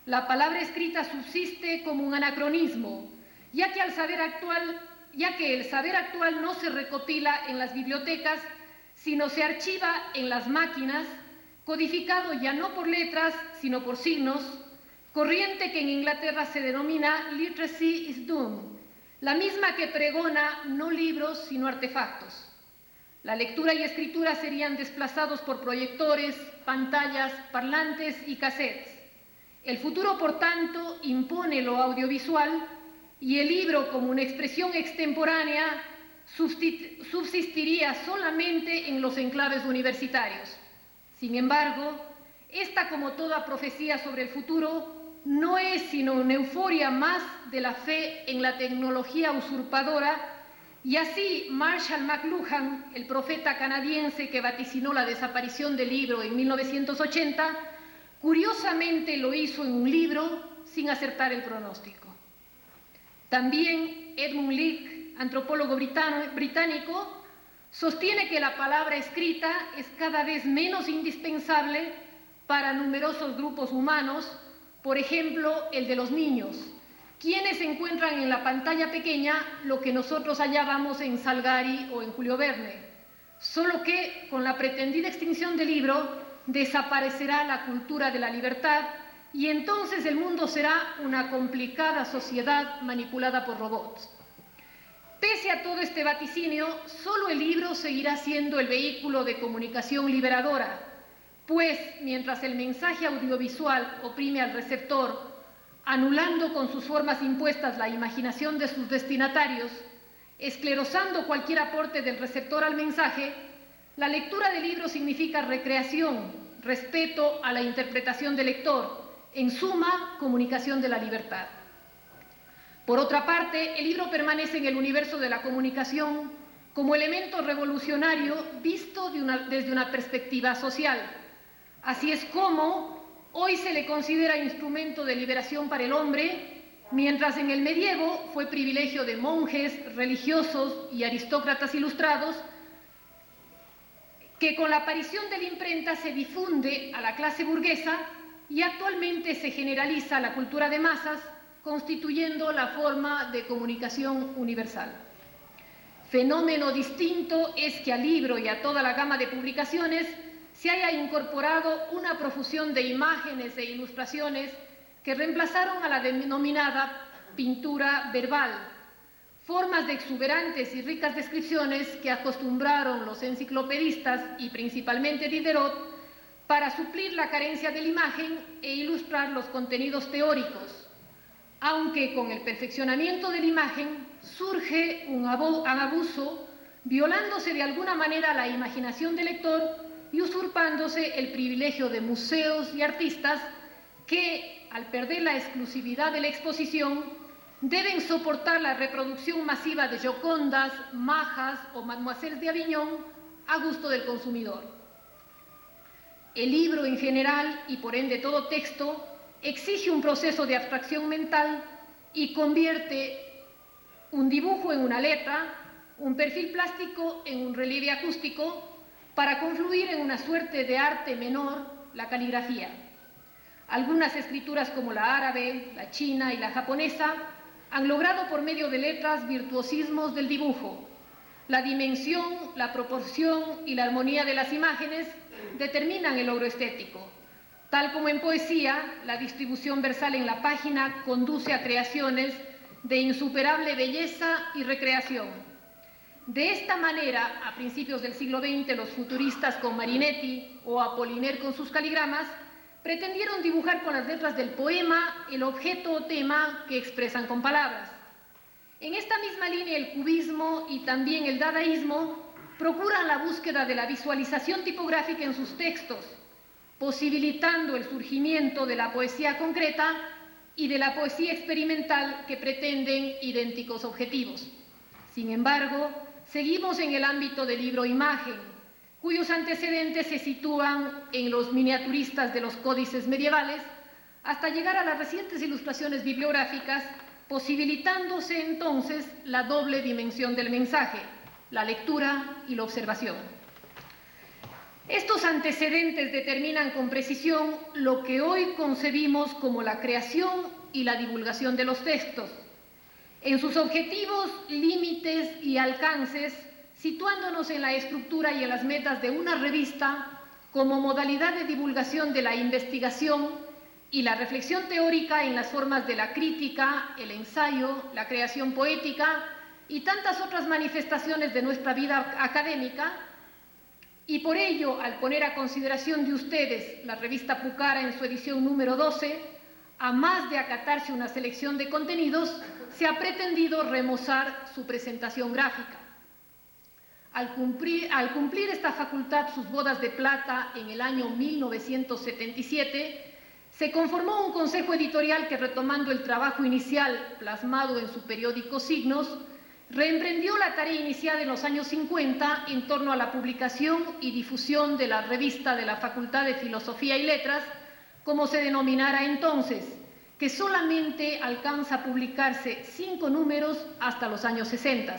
Speaker 5: La palabra escrita subsiste como un anacronismo, ya que el saber actual no se recopila en las bibliotecas, sino se archiva en las máquinas, codificado ya no por letras, sino por signos, corriente que en Inglaterra se denomina literacy is doomed, la misma que pregona no libros, sino artefactos. La lectura y escritura serían desplazados por proyectores, pantallas, parlantes y cassettes. El futuro, por tanto, impone lo audiovisual y el libro, como una expresión extemporánea, subsistiría solamente en los enclaves universitarios. Sin embargo, esta, como toda profecía sobre el futuro, no es sino una euforia más de la fe en la tecnología usurpadora. Y así Marshall McLuhan, el profeta canadiense que vaticinó la desaparición del libro en 1980, curiosamente lo hizo en un libro sin acertar el pronóstico. También Edmund Leake, antropólogo británico, sostiene que la palabra escrita es cada vez menos indispensable para numerosos grupos humanos, por ejemplo, el de los niños, quienes encuentran en la pantalla pequeña lo que nosotros hallábamos en Salgari o en Julio Verne, solo que con la pretendida extinción del libro desaparecerá la cultura de la libertad y entonces el mundo será una complicada sociedad manipulada por robots. Pese a todo este vaticinio, solo el libro seguirá siendo el vehículo de comunicación liberadora, pues mientras el mensaje audiovisual oprime al receptor, anulando con sus formas impuestas la imaginación de sus destinatarios, esclerosando cualquier aporte del receptor al mensaje, la lectura del libro significa recreación, respeto a la interpretación del lector, en suma, comunicación de la libertad. Por otra parte, el libro permanece en el universo de la comunicación como elemento revolucionario visto desde una perspectiva social. Así es como hoy se le considera instrumento de liberación para el hombre, mientras en el medievo fue privilegio de monjes, religiosos y aristócratas ilustrados, que con la aparición de la imprenta se difunde a la clase burguesa y actualmente se generaliza la cultura de masas, constituyendo la forma de comunicación universal. Fenómeno distinto es que al libro y a toda la gama de publicaciones se haya incorporado una profusión de imágenes e ilustraciones que reemplazaron a la denominada pintura verbal, formas de exuberantes y ricas descripciones que acostumbraron los enciclopedistas y principalmente Diderot para suplir la carencia de la imagen e ilustrar los contenidos teóricos, aunque con el perfeccionamiento de la imagen surge un abuso, violándose de alguna manera la imaginación del lector y usurpándose el privilegio de museos y artistas que, al perder la exclusividad de la exposición, deben soportar la reproducción masiva de Giocondas, Majas o Mademoiselles de Aviñón a gusto del consumidor. El libro en general, y por ende todo texto, exige un proceso de abstracción mental y convierte un dibujo en una letra, un perfil plástico en un relieve acústico, para confluir en una suerte de arte menor, la caligrafía. Algunas escrituras como la árabe, la china y la japonesa han logrado por medio de letras virtuosismos del dibujo. La dimensión, la proporción y la armonía de las imágenes determinan el logro estético. Tal como en poesía, la distribución versal en la página conduce a creaciones de insuperable belleza y recreación. De esta manera, a principios del siglo XX, los futuristas con Marinetti o Apollinaire con sus caligramas pretendieron dibujar con las letras del poema el objeto o tema que expresan con palabras. En esta misma línea, el cubismo y también el dadaísmo procuran la búsqueda de la visualización tipográfica en sus textos, posibilitando el surgimiento de la poesía concreta y de la poesía experimental que pretenden idénticos objetivos. Sin embargo, seguimos en el ámbito del libro-imagen, cuyos antecedentes se sitúan en los miniaturistas de los códices medievales, hasta llegar a las recientes ilustraciones bibliográficas, posibilitándose entonces la doble dimensión del mensaje, la lectura y la observación. Estos antecedentes determinan con precisión lo que hoy concebimos como la creación y la divulgación de los textos, en sus objetivos, límites y alcances, situándonos en la estructura y en las metas de una revista como modalidad de divulgación de la investigación y la reflexión teórica en las formas de la crítica, el ensayo, la creación poética y tantas otras manifestaciones de nuestra vida académica. Y por ello, al poner a consideración de ustedes la revista Pucara en su edición número 12, a más de acatarse una selección de contenidos, se ha pretendido remozar su presentación gráfica. Al cumplir esta facultad sus bodas de plata en el año 1977, se conformó un consejo editorial que, retomando el trabajo inicial plasmado en su periódico Signos, reemprendió la tarea iniciada en los años 50 en torno a la publicación y difusión de la revista de la Facultad de Filosofía y Letras, como se denominara entonces, que solamente alcanza a publicarse 5 números hasta los años 60.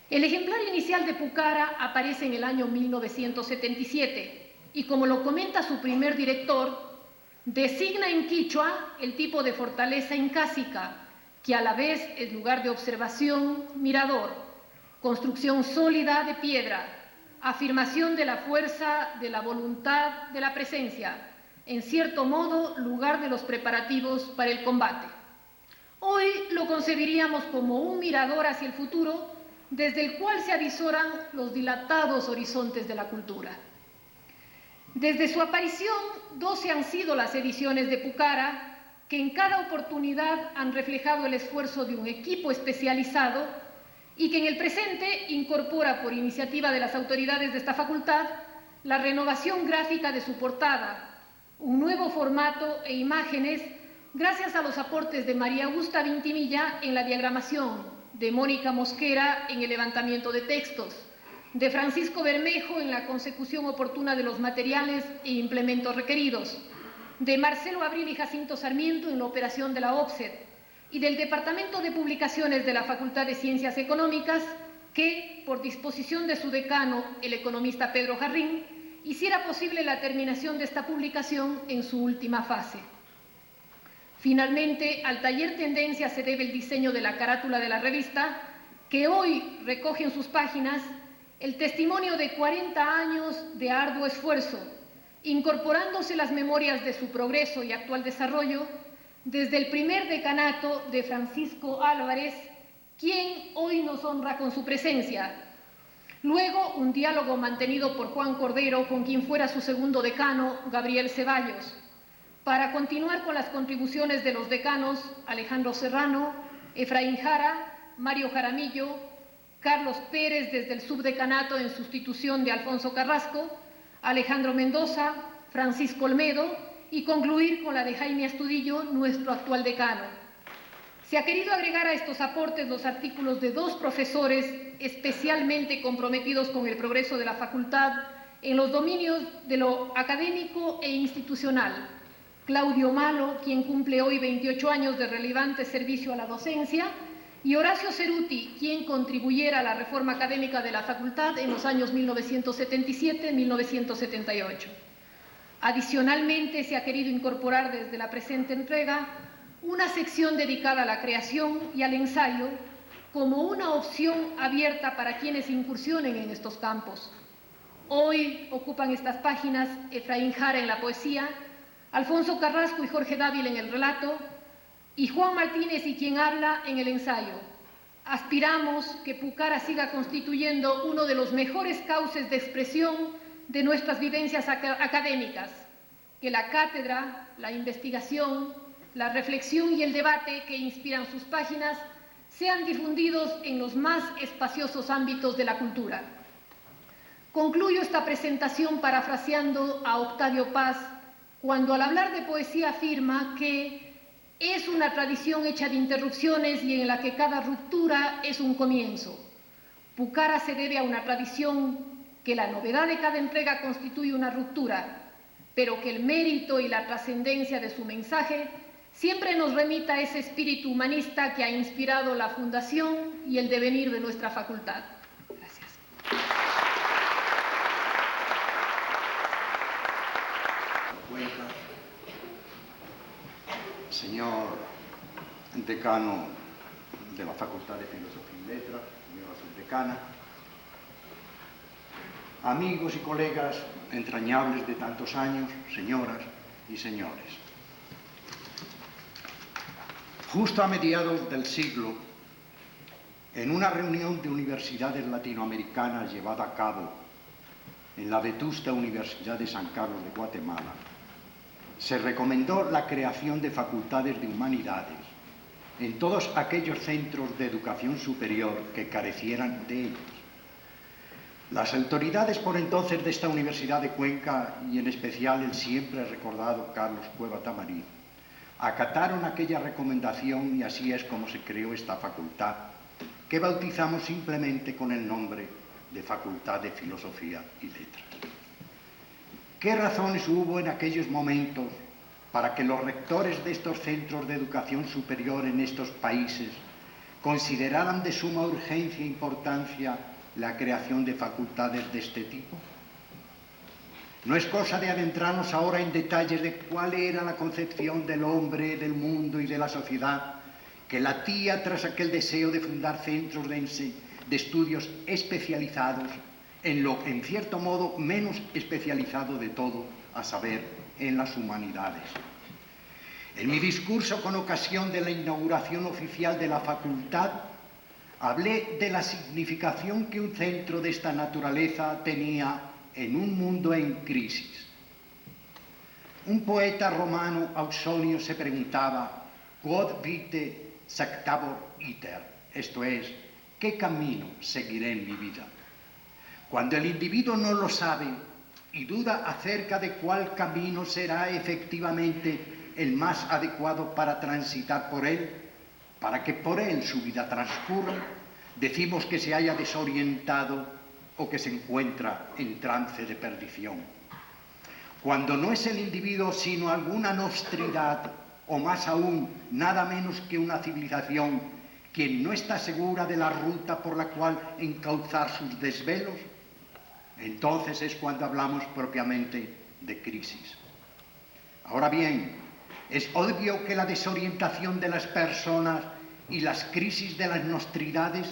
Speaker 5: El ejemplar inicial de Pucara aparece en el año 1977 y, como lo comenta su primer director, designa en quichua el tipo de fortaleza incásica, que a la vez es lugar de observación, mirador, construcción sólida de piedra, afirmación de la fuerza, de la voluntad, de la presencia, en cierto modo, lugar de los preparativos para el combate. Hoy lo concebiríamos como un mirador hacia el futuro, desde el cual se avisoran los dilatados horizontes de la cultura. Desde su aparición, 12 han sido las ediciones de Pucara, que en cada oportunidad han reflejado el esfuerzo de un equipo especializado y que en el presente incorpora, por iniciativa de las autoridades de esta facultad, la renovación gráfica de su portada, un nuevo formato e imágenes, gracias a los aportes de María Augusta Vintimilla en la diagramación, de Mónica Mosquera en el levantamiento de textos, de Francisco Bermejo en la consecución oportuna de los materiales e implementos requeridos, de Marcelo Abril y Jacinto Sarmiento en la operación de la OPSET, y del Departamento de Publicaciones de la Facultad de Ciencias Económicas, que, por disposición de su decano, el economista Pedro Jarrín, hiciera posible la terminación de esta publicación en su última fase. Finalmente, al taller Tendencia se debe el diseño de la carátula de la revista, que hoy recoge en sus páginas el testimonio de 40 años de arduo esfuerzo, incorporándose las memorias de su progreso y actual desarrollo desde el primer decanato de Francisco Álvarez, quien hoy nos honra con su presencia. Luego, un diálogo mantenido por Juan Cordero con quien fuera su segundo decano, Gabriel Ceballos, para continuar con las contribuciones de los decanos Alejandro Serrano, Efraín Jara, Mario Jaramillo, Carlos Pérez desde el subdecanato en sustitución de Alfonso Carrasco, Alejandro Mendoza, Francisco Olmedo y concluir con la de Jaime Astudillo, nuestro actual decano. Se ha querido agregar a estos aportes los artículos de dos profesores especialmente comprometidos con el progreso de la facultad en los dominios de lo académico e institucional. Claudio Malo, quien cumple hoy 28 años de relevante servicio a la docencia, y Horacio Ceruti, quien contribuyera a la reforma académica de la facultad en los años 1977-1978. Adicionalmente, se ha querido incorporar desde la presente entrega una sección dedicada a la creación y al ensayo como una opción abierta para quienes incursionen en estos campos. Hoy ocupan estas páginas Efraín Jara en la poesía, Alfonso Carrasco y Jorge Dávila en el relato, y Juan Martínez y quien habla en el ensayo. Aspiramos que Pucara siga constituyendo uno de los mejores cauces de expresión de nuestras vivencias académicas, que la cátedra, la investigación, la reflexión y el debate que inspiran sus páginas sean difundidos en los más espaciosos ámbitos de la cultura. Concluyo esta presentación parafraseando a Octavio Paz, cuando al hablar de poesía afirma que es una tradición hecha de interrupciones y en la que cada ruptura es un comienzo. Pucara se debe a una tradición que la novedad de cada entrega constituye una ruptura, pero que el mérito y la trascendencia de su mensaje siempre nos remita a ese espíritu humanista que ha inspirado la fundación y el devenir de nuestra facultad. Gracias.
Speaker 6: Señor decano de la Facultad de Filosofía y Letras, señora subdecana, amigos y colegas entrañables de tantos años, señoras y señores. Justo a mediados del siglo, en una reunión de universidades latinoamericanas llevada a cabo en la vetusta Universidad de San Carlos de Guatemala, se recomendó la creación de facultades de humanidades en todos aquellos centros de educación superior que carecieran de ellas. Las autoridades por entonces de esta Universidad de Cuenca, y en especial el siempre recordado Carlos Cueva Tamarí, acataron aquella recomendación y así es como se creó esta facultad, que bautizamos simplemente con el nombre de Facultad de Filosofía y Letras. ¿Qué razones hubo en aquellos momentos para que los rectores de estos centros de educación superior en estos países consideraran de suma urgencia e importancia la creación de facultades de este tipo? No es cosa de adentrarnos ahora en detalles de cuál era la concepción del hombre, del mundo y de la sociedad que latía tras aquel deseo de fundar centros de estudios especializados en lo, en cierto modo, menos especializado de todo, a saber, en las humanidades. En mi discurso con ocasión de la inauguración oficial de la facultad, hablé de la significación que un centro de esta naturaleza tenía en un mundo en crisis. Un poeta romano, Ausonio, se preguntaba, «Quod vitae sectabor iter», esto es, ¿qué camino seguiré en mi vida? Cuando el individuo no lo sabe y duda acerca de cuál camino será efectivamente el más adecuado para transitar por él, para que por él su vida transcurra, decimos que se haya desorientado o que se encuentra en trance de perdición. Cuando no es el individuo sino alguna nostridad, o más aún, nada menos que una civilización, quien no está segura de la ruta por la cual encauzar sus desvelos, entonces es cuando hablamos propiamente de crisis. Ahora bien, es obvio que la desorientación de las personas y las crisis de las nostridades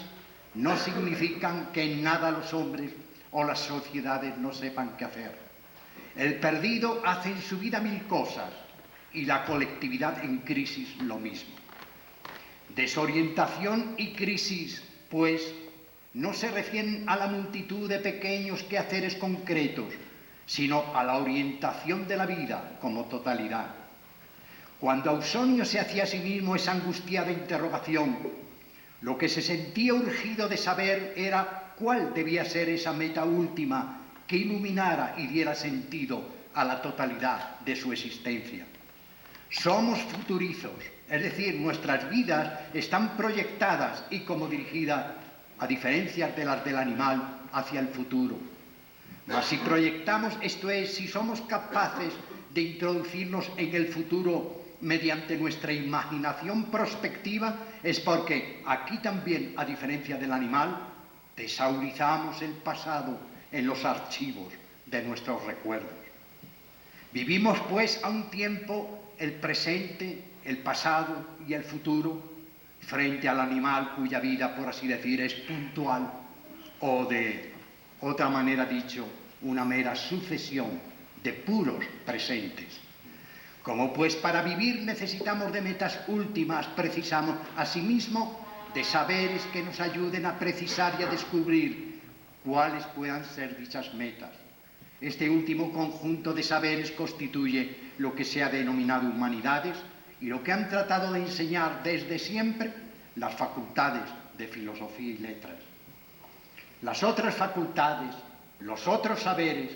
Speaker 6: no significan que en nada los hombres o las sociedades no sepan qué hacer. El perdido hace en su vida 1000 cosas y la colectividad en crisis lo mismo. Desorientación y crisis, pues, no se refieren a la multitud de pequeños quehaceres concretos, sino a la orientación de la vida como totalidad. Cuando Ausonio se hacía a sí mismo esa angustiada interrogación, lo que se sentía urgido de saber era cuál debía ser esa meta última que iluminara y diera sentido a la totalidad de su existencia. Somos futurizos, es decir, nuestras vidas están proyectadas y como dirigidas, a diferencia de las del animal, hacia el futuro. Mas si proyectamos, esto es, si somos capaces de introducirnos en el futuro mediante nuestra imaginación prospectiva, es porque aquí también, a diferencia del animal, tesaurizamos el pasado en los archivos de nuestros recuerdos. Vivimos, pues, a un tiempo el presente, el pasado y el futuro, frente al animal cuya vida, por así decir, es puntual, o de otra manera dicho, una mera sucesión de puros presentes. Como pues para vivir necesitamos de metas últimas, precisamos asimismo de saberes que nos ayuden a precisar y a descubrir cuáles puedan ser dichas metas. Este último conjunto de saberes constituye lo que se ha denominado humanidades y lo que han tratado de enseñar desde siempre las facultades de filosofía y letras. Las otras facultades, los otros saberes,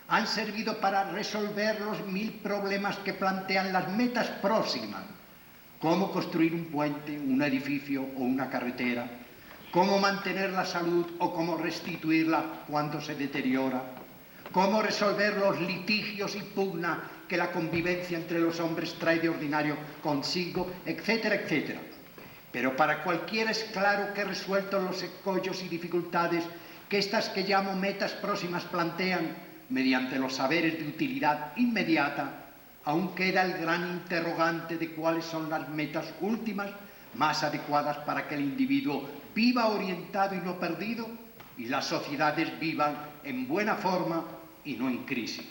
Speaker 6: han servido para resolver los 1000 problemas que plantean las metas próximas. Cómo construir un puente, un edificio o una carretera, cómo mantener la salud o cómo restituirla cuando se deteriora, cómo resolver los litigios y pugna que la convivencia entre los hombres trae de ordinario consigo, etcétera, etcétera. Pero para cualquiera es claro que resueltos los escollos y dificultades que estas que llamo metas próximas plantean, mediante los saberes de utilidad inmediata, aún queda el gran interrogante de cuáles son las metas últimas más adecuadas para que el individuo viva orientado y no perdido, y las sociedades vivan en buena forma y no en crisis.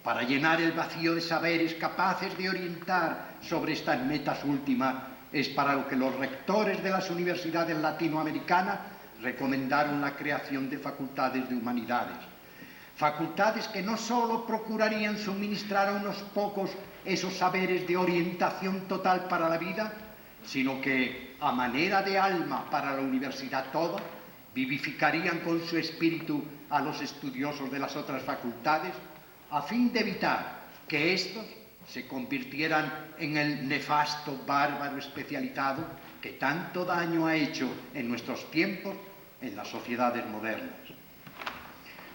Speaker 6: Para llenar el vacío de saberes capaces de orientar sobre estas metas últimas es para lo que los rectores de las universidades latinoamericanas recomendaron la creación de facultades de humanidades. Facultades que no solo procurarían suministrar a unos pocos esos saberes de orientación total para la vida, sino que, a manera de alma para la universidad toda, vivificarían con su espíritu a los estudiosos de las otras facultades, a fin de evitar que éstos se convirtieran en el nefasto bárbaro especializado que tanto daño ha hecho en nuestros tiempos en las sociedades modernas.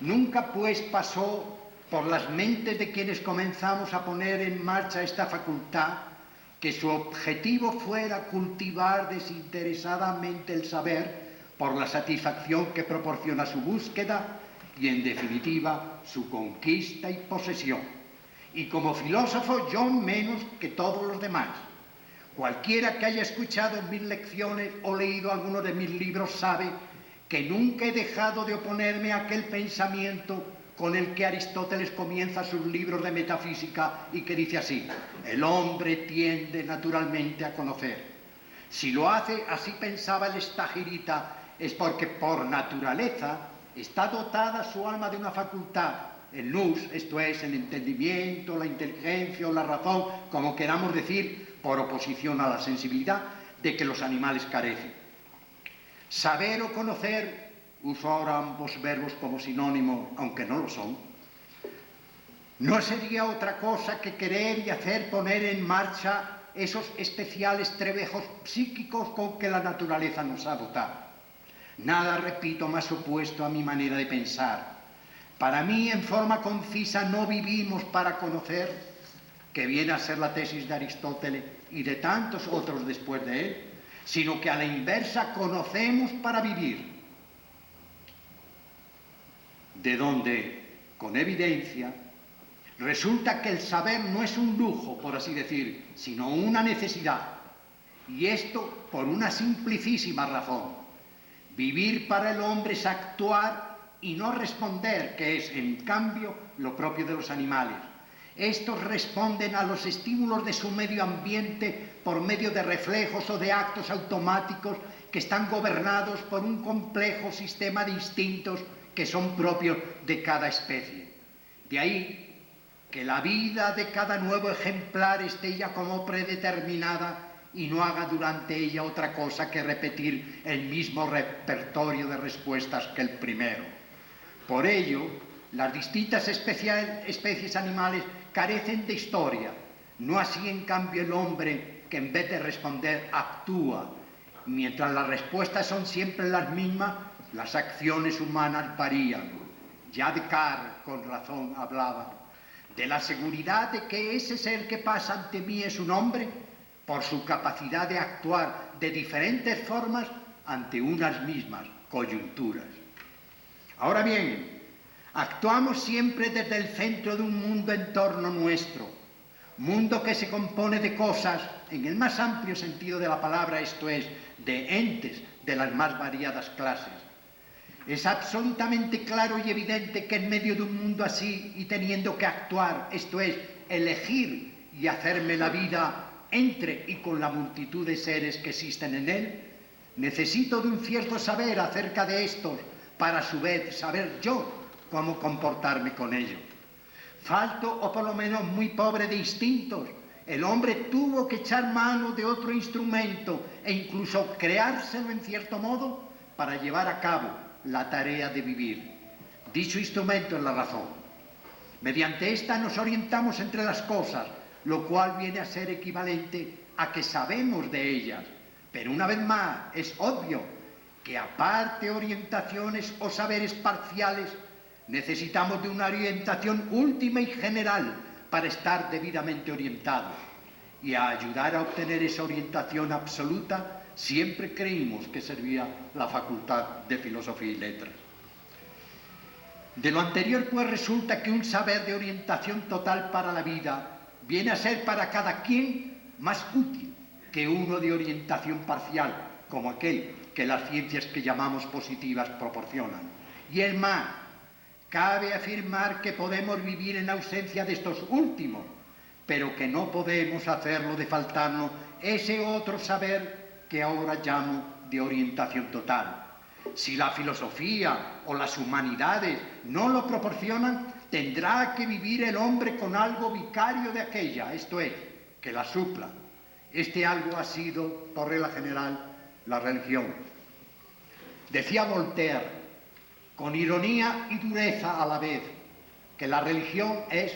Speaker 6: Nunca, pues, pasó por las mentes de quienes comenzamos a poner en marcha esta facultad que su objetivo fuera cultivar desinteresadamente el saber por la satisfacción que proporciona su búsqueda y, en definitiva, su conquista y posesión. Y como filósofo, yo menos que todos los demás. Cualquiera que haya escuchado mis lecciones o leído alguno de mis libros sabe que nunca he dejado de oponerme a aquel pensamiento con el que Aristóteles comienza sus libros de metafísica y que dice así: el hombre tiende naturalmente a conocer. Si lo hace, así pensaba el estagirita, es porque por naturaleza está dotada su alma de una facultad, el nous, esto es, el entendimiento, la inteligencia o la razón, como queramos decir, por oposición a la sensibilidad, de que los animales carecen. Saber o conocer, uso ahora ambos verbos como sinónimo, aunque no lo son, no sería otra cosa que querer y hacer poner en marcha esos especiales trebejos psíquicos con que la naturaleza nos ha dotado. Nada, repito, más opuesto a mi manera de pensar. Para mí, en forma concisa, no vivimos para conocer, que viene a ser la tesis de Aristóteles y de tantos otros después de él, sino que a la inversa conocemos para vivir. De donde, con evidencia, resulta que el saber no es un lujo, por así decir, sino una necesidad. Y esto por una simplicísima razón. Vivir para el hombre es actuar y no responder, que es, en cambio, lo propio de los animales. Estos responden a los estímulos de su medio ambiente por medio de reflejos o de actos automáticos que están gobernados por un complejo sistema de instintos que son propios de cada especie. De ahí que la vida de cada nuevo ejemplar esté ya como predeterminada y no haga durante ella otra cosa que repetir el mismo repertorio de respuestas que el primero. Por ello, las distintas especies animales carecen de historia, no así en cambio el hombre, que en vez de responder actúa. Mientras las respuestas son siempre las mismas, las acciones humanas varían. Ya Descartes con razón hablaba de la seguridad de que ese ser que pasa ante mí es un hombre por su capacidad de actuar de diferentes formas ante unas mismas coyunturas. Ahora bien, actuamos siempre desde el centro de un mundo en torno nuestro, mundo que se compone de cosas, en el más amplio sentido de la palabra, esto es, de entes de las más variadas clases. Es absolutamente claro y evidente que en medio de un mundo así y teniendo que actuar, esto es, elegir y hacerme la vida entre y con la multitud de seres que existen en él, necesito de un cierto saber acerca de estos para a su vez saber yo cómo comportarme con ellos. Falto, o por lo menos muy pobre de instintos, el hombre tuvo que echar mano de otro instrumento e incluso creárselo en cierto modo para llevar a cabo la tarea de vivir. Dicho instrumento es la razón. Mediante esta nos orientamos entre las cosas, lo cual viene a ser equivalente a que sabemos de ellas. Pero una vez más, es obvio que aparte orientaciones o saberes parciales, necesitamos de una orientación última y general para estar debidamente orientados. Y a ayudar a obtener esa orientación absoluta, siempre creímos que servía la Facultad de Filosofía y Letras. De lo anterior, pues, resulta que un saber de orientación total para la vida viene a ser para cada quien más útil que uno de orientación parcial, como aquel que las ciencias que llamamos positivas proporcionan. Y es más, cabe afirmar que podemos vivir en ausencia de estos últimos, pero que no podemos hacerlo de faltarnos ese otro saber que ahora llamo de orientación total. Si la filosofía o las humanidades no lo proporcionan, tendrá que vivir el hombre con algo vicario de aquella, esto es, que la supla. Este algo ha sido, por regla general, la religión. Decía Voltaire, con ironía y dureza a la vez, que la religión es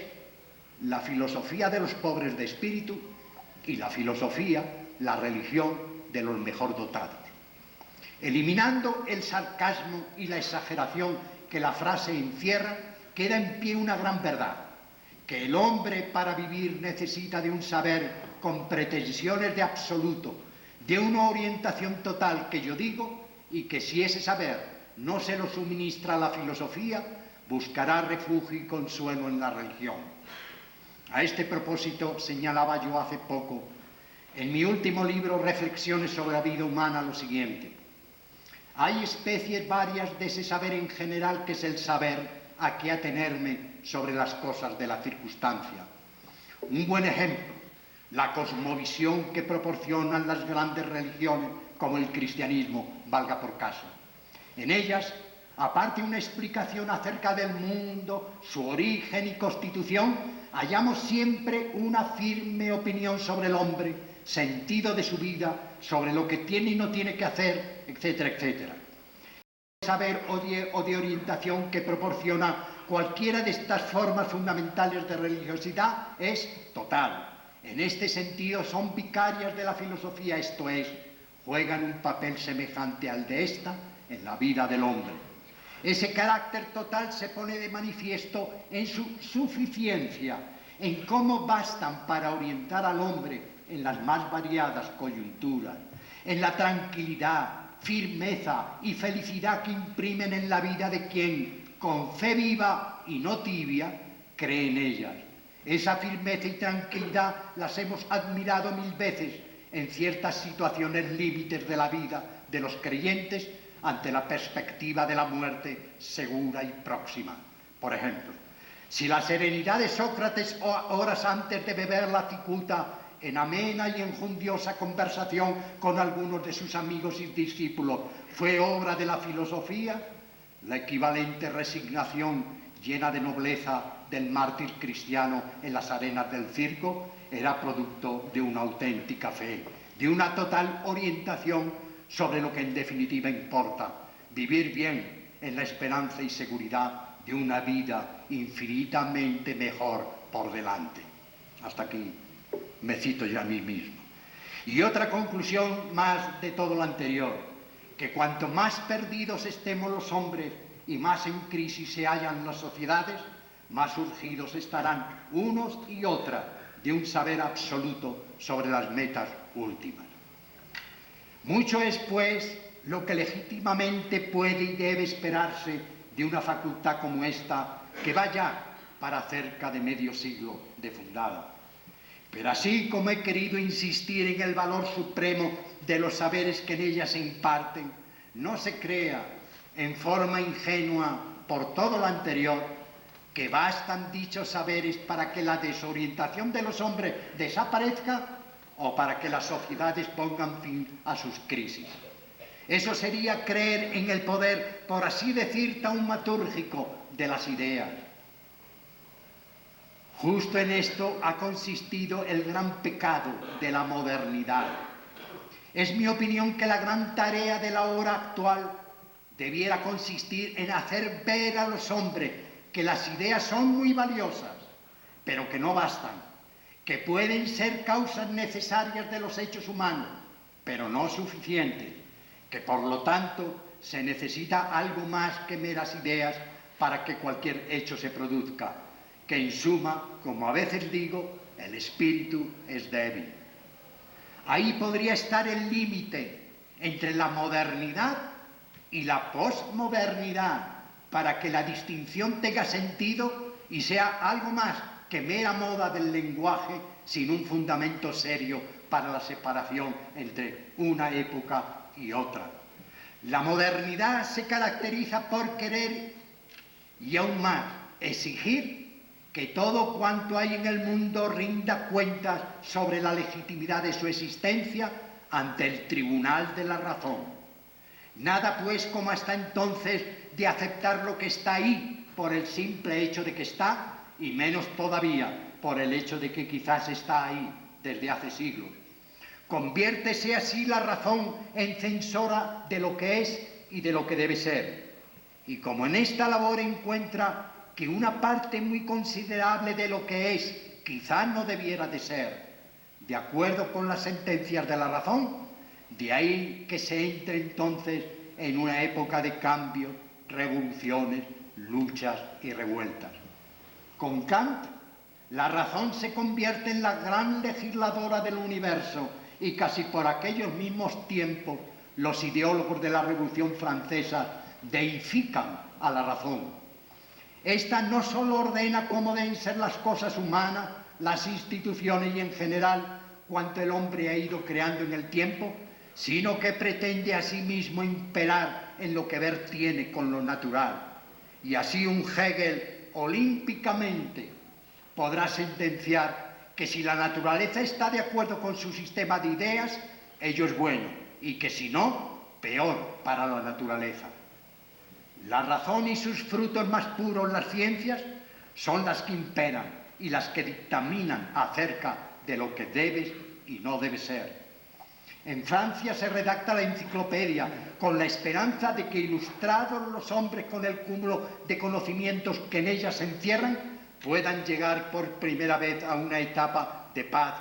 Speaker 6: la filosofía de los pobres de espíritu y la filosofía, la religión de los mejor dotados. Eliminando el sarcasmo y la exageración que la frase encierra, queda en pie una gran verdad, que el hombre para vivir necesita de un saber con pretensiones de absoluto, de una orientación total que yo digo, y que si ese saber no se lo suministra la filosofía, buscará refugio y consuelo en la religión. A este propósito señalaba yo hace poco, en mi último libro, Reflexiones sobre la vida humana, lo siguiente. Hay especies varias de ese saber en general que es el saber a qué atenerme sobre las cosas de la circunstancia. Un buen ejemplo, la cosmovisión que proporcionan las grandes religiones como el cristianismo, valga por caso. En ellas, aparte una explicación acerca del mundo, su origen y constitución, hallamos siempre una firme opinión sobre el hombre, sentido de su vida, sobre lo que tiene y no tiene que hacer, etcétera, etcétera. El saber o de orientación que proporciona cualquiera de estas formas fundamentales de religiosidad es total. En este sentido son vicarias de la filosofía, esto es, juegan un papel semejante al de esta en la vida del hombre. Ese carácter total se pone de manifiesto en su suficiencia, en cómo bastan para orientar al hombre en las más variadas coyunturas, en la tranquilidad, firmeza y felicidad que imprimen en la vida de quien, con fe viva y no tibia, cree en ellas. Esa firmeza y tranquilidad las hemos admirado mil veces en ciertas situaciones límites de la vida de los creyentes, ante la perspectiva de la muerte segura y próxima. Por ejemplo, si la serenidad de Sócrates horas antes de beber la cicuta en amena y enjundiosa conversación con algunos de sus amigos y discípulos fue obra de la filosofía, la equivalente resignación llena de nobleza del mártir cristiano en las arenas del circo era producto de una auténtica fe, de una total orientación sobre lo que en definitiva importa, vivir bien en la esperanza y seguridad de una vida infinitamente mejor por delante. Hasta aquí me cito yo a mí mismo. Y otra conclusión más de todo lo anterior, que cuanto más perdidos estemos los hombres y más en crisis se hallan las sociedades, más urgidos estarán unos y otras de un saber absoluto sobre las metas últimas. Mucho es, pues, lo que legítimamente puede y debe esperarse de una facultad como esta, que va ya para cerca de medio siglo de fundada. Pero así como he querido insistir en el valor supremo de los saberes que en ella se imparten, no se crea en forma ingenua por todo lo anterior que bastan dichos saberes para que la desorientación de los hombres desaparezca o para que las sociedades pongan fin a sus crisis. Eso sería creer en el poder, por así decir, taumatúrgico de las ideas. Justo en esto ha consistido el gran pecado de la modernidad. Es mi opinión que la gran tarea de la hora actual debiera consistir en hacer ver a los hombres que las ideas son muy valiosas, pero que no bastan, que pueden ser causas necesarias de los hechos humanos, pero no suficientes, que por lo tanto se necesita algo más que meras ideas para que cualquier hecho se produzca, que en suma, como a veces digo, el espíritu es débil. Ahí podría estar el límite entre la modernidad y la posmodernidad, para que la distinción tenga sentido y sea algo más que mera moda del lenguaje sin un fundamento serio para la separación entre una época y otra. La modernidad se caracteriza por querer y aún más exigir que todo cuanto hay en el mundo rinda cuentas sobre la legitimidad de su existencia ante el tribunal de la razón. Nada pues como hasta entonces de aceptar lo que está ahí por el simple hecho de que está, y menos todavía por el hecho de que quizás está ahí desde hace siglos. Conviértese así la razón en censora de lo que es y de lo que debe ser. Y como en esta labor encuentra que una parte muy considerable de lo que es quizá no debiera de ser, de acuerdo con las sentencias de la razón, de ahí que se entre entonces en una época de cambio, revoluciones, luchas y revueltas. Con Kant, la razón se convierte en la gran legisladora del universo y casi por aquellos mismos tiempos los ideólogos de la Revolución Francesa deifican a la razón. Esta no solo ordena cómo deben ser las cosas humanas, las instituciones y en general cuanto el hombre ha ido creando en el tiempo, sino que pretende asimismo imperar en lo que ver tiene con lo natural. Y así un Hegel olímpicamente podrá sentenciar que si la naturaleza está de acuerdo con su sistema de ideas, ello es bueno, y que si no, peor para la naturaleza. La razón y sus frutos más puros, las ciencias, son las que imperan y las que dictaminan acerca de lo que debe y no debe ser. En Francia se redacta la enciclopedia con la esperanza de que, ilustrados los hombres con el cúmulo de conocimientos que en ella se encierran, puedan llegar por primera vez a una etapa de paz,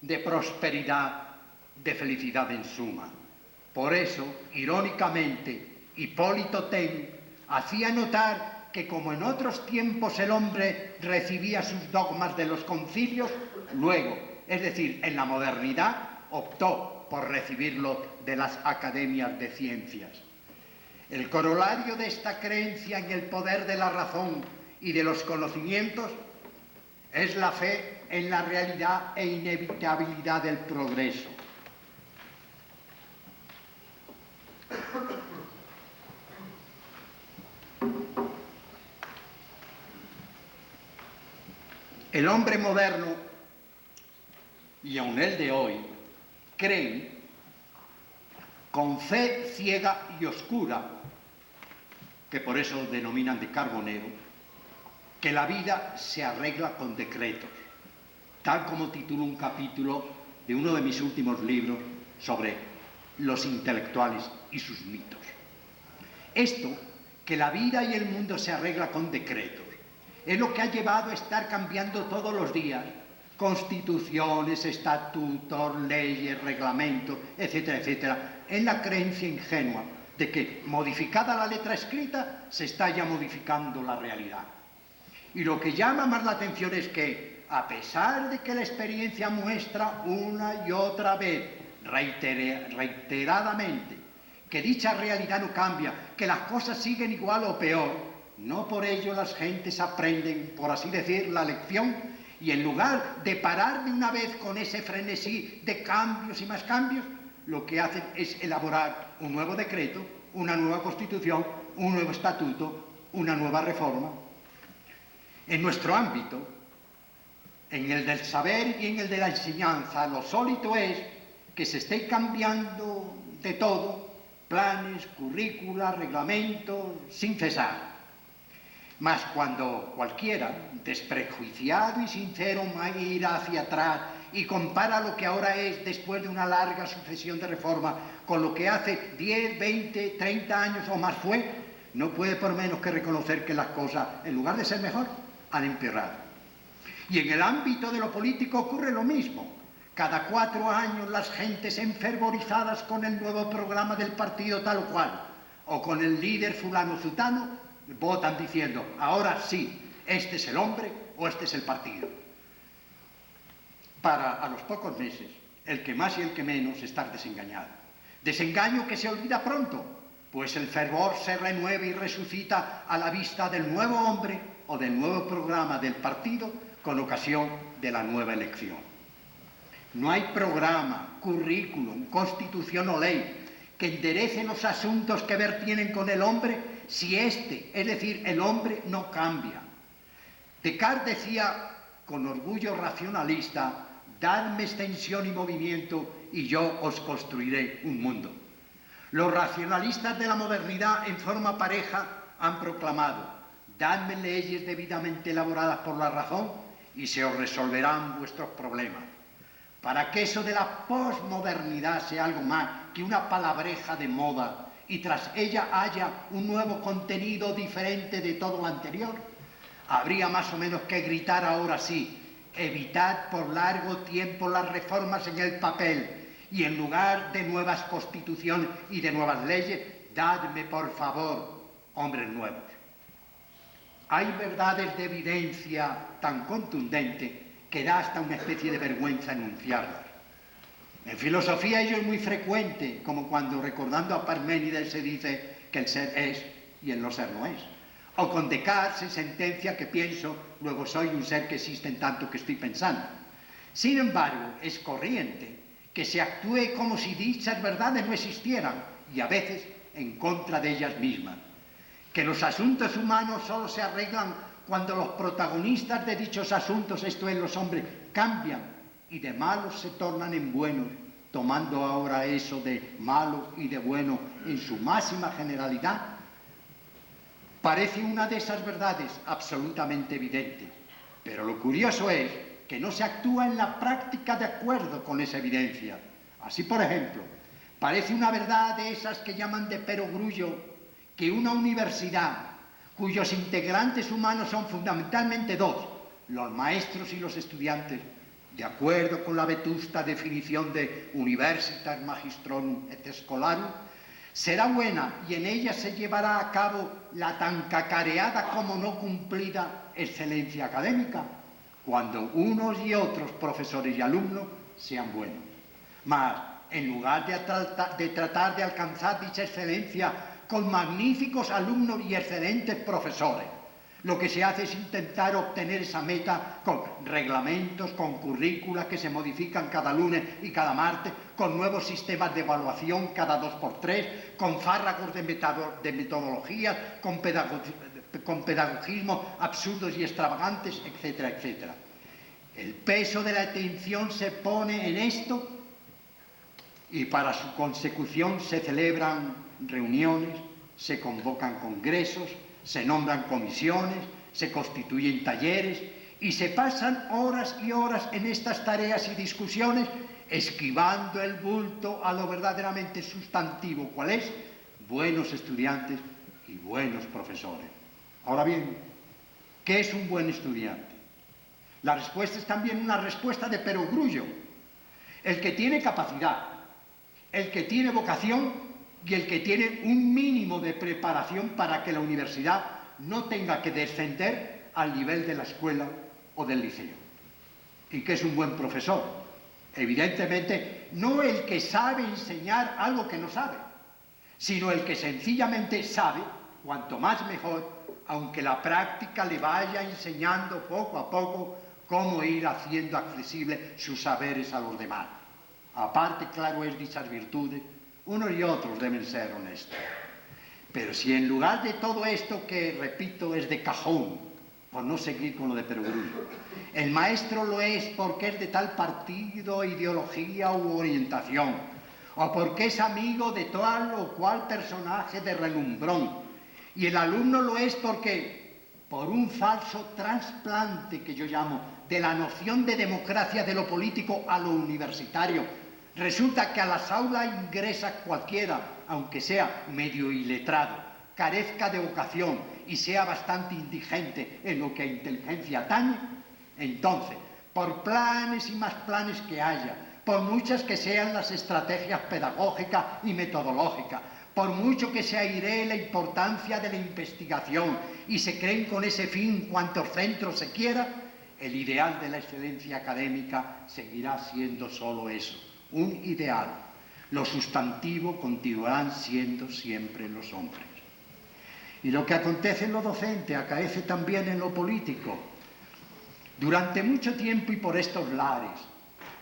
Speaker 6: de prosperidad, de felicidad en suma. Por eso, irónicamente, Hipólito Taine hacía notar que como en otros tiempos el hombre recibía sus dogmas de los concilios, luego, es decir, en la modernidad, optó por recibirlo de las academias de ciencias. El corolario de esta creencia en el poder de la razón y de los conocimientos es la fe en la realidad e inevitabilidad del progreso. El hombre moderno, y aun el de hoy, creen, con fe ciega y oscura, que por eso denominan de Carbonero, que la vida se arregla con decretos, tal como titula un capítulo de uno de mis últimos libros sobre los intelectuales y sus mitos. Esto, que la vida y el mundo se arregla con decretos, es lo que ha llevado a estar cambiando todos los días constituciones, estatutos, leyes, reglamentos, etcétera, etcétera, en la creencia ingenua de que, modificada la letra escrita, se está ya modificando la realidad. Y lo que llama más la atención es que, a pesar de que la experiencia muestra una y otra vez, reiteradamente, que dicha realidad no cambia, que las cosas siguen igual o peor, no por ello las gentes aprenden, por así decir, la lección, y en lugar de parar de una vez con ese frenesí de cambios y más cambios, lo que hacen es elaborar un nuevo decreto, una nueva constitución, un nuevo estatuto, una nueva reforma. En nuestro ámbito, en el del saber y en el de la enseñanza, lo sólido es que se esté cambiando de todo, planes, currícula, reglamentos, sin cesar. Mas cuando cualquiera, desprejuiciado y sincero, mira hacia atrás y compara lo que ahora es después de una larga sucesión de reformas con lo que hace 10, 20, 30 años o más fue, no puede por menos que reconocer que las cosas, en lugar de ser mejor, han empeorado. Y en el ámbito de lo político ocurre lo mismo. Cada 4 años las gentes enfervorizadas con el nuevo programa del partido tal o cual, o con el líder fulano zutano, votan diciendo, ahora sí, este es el hombre o este es el partido. Para, a los pocos meses, el que más y el que menos estar desengañado. Desengaño que se olvida pronto, pues el fervor se renueva y resucita a la vista del nuevo hombre o del nuevo programa del partido con ocasión de la nueva elección. No hay programa, currículum, constitución o ley que enderece los asuntos que ver tienen con el hombre si éste, es decir, el hombre, no cambia. Descartes decía con orgullo racionalista, dadme extensión y movimiento y yo os construiré un mundo. Los racionalistas de la modernidad en forma pareja han proclamado, dadme leyes debidamente elaboradas por la razón y se os resolverán vuestros problemas. Para que eso de la posmodernidad sea algo más que una palabreja de moda y tras ella haya un nuevo contenido diferente de todo lo anterior, habría más o menos que gritar ahora sí, evitad por largo tiempo las reformas en el papel y en lugar de nuevas constituciones y de nuevas leyes, dadme por favor hombres nuevos. Hay verdades de evidencia tan contundente que da hasta una especie de vergüenza enunciarlas. En filosofía ello es muy frecuente, como cuando recordando a Parménides se dice que el ser es y el no ser no es. O con Descartes se sentencia que pienso, luego soy un ser que existe en tanto que estoy pensando. Sin embargo, es corriente que se actúe como si dichas verdades no existieran y a veces en contra de ellas mismas. Que los asuntos humanos solo se arreglan cuando los protagonistas de dichos asuntos, esto es, los hombres, cambian y de malos se tornan en buenos, tomando ahora eso de malo y de bueno en su máxima generalidad, parece una de esas verdades absolutamente evidentes. Pero lo curioso es que no se actúa en la práctica de acuerdo con esa evidencia. Así, por ejemplo, parece una verdad de esas que llaman de perogrullo que una universidad cuyos integrantes humanos son fundamentalmente dos, los maestros y los estudiantes, de acuerdo con la vetusta definición de Universitas Magistronum et Scholarum, será buena y en ella se llevará a cabo la tan cacareada como no cumplida excelencia académica, cuando unos y otros profesores y alumnos sean buenos. Mas, en lugar de tratar de alcanzar dicha excelencia con magníficos alumnos y excelentes profesores, lo que se hace es intentar obtener esa meta con reglamentos, con currículas que se modifican cada lunes y cada martes, con nuevos sistemas de evaluación cada 2 por 3, con fárragos de metodologías, con pedagogismos absurdos y extravagantes, etcétera, etcétera. El peso de la atención se pone en esto y para su consecución se celebran reuniones, se convocan congresos, se nombran comisiones, se constituyen talleres y se pasan horas y horas en estas tareas y discusiones esquivando el bulto a lo verdaderamente sustantivo, ¿cuál es? Buenos estudiantes y buenos profesores. Ahora bien, ¿qué es un buen estudiante? La respuesta es también una respuesta de perogrullo. El que tiene capacidad, el que tiene vocación y el que tiene un mínimo de preparación para que la universidad no tenga que descender al nivel de la escuela o del liceo. ¿Y qué es un buen profesor? Evidentemente, no el que sabe enseñar algo que no sabe, sino el que sencillamente sabe, cuanto más mejor, aunque la práctica le vaya enseñando poco a poco cómo ir haciendo accesible sus saberes a los demás. Aparte, claro, es dichas virtudes, unos y otros deben ser honestos. Pero si en lugar de todo esto, que repito es de cajón, por no seguir con lo de perogrullo, el maestro lo es porque es de tal partido, ideología u orientación, o porque es amigo de tal o cual personaje de relumbrón, y el alumno lo es porque, por un falso trasplante que yo llamo de la noción de democracia de lo político a lo universitario, resulta que a las aulas ingresa cualquiera, aunque sea medio iletrado, carezca de vocación y sea bastante indigente en lo que a inteligencia atañe, entonces, por planes y más planes que haya, por muchas que sean las estrategias pedagógicas y metodológicas, por mucho que se airee la importancia de la investigación y se creen con ese fin cuantos centros se quiera, el ideal de la excelencia académica seguirá siendo solo eso, un ideal. Lo sustantivo continuarán siendo siempre los hombres. Y lo que acontece en lo docente acaece también en lo político. Durante mucho tiempo y por estos lares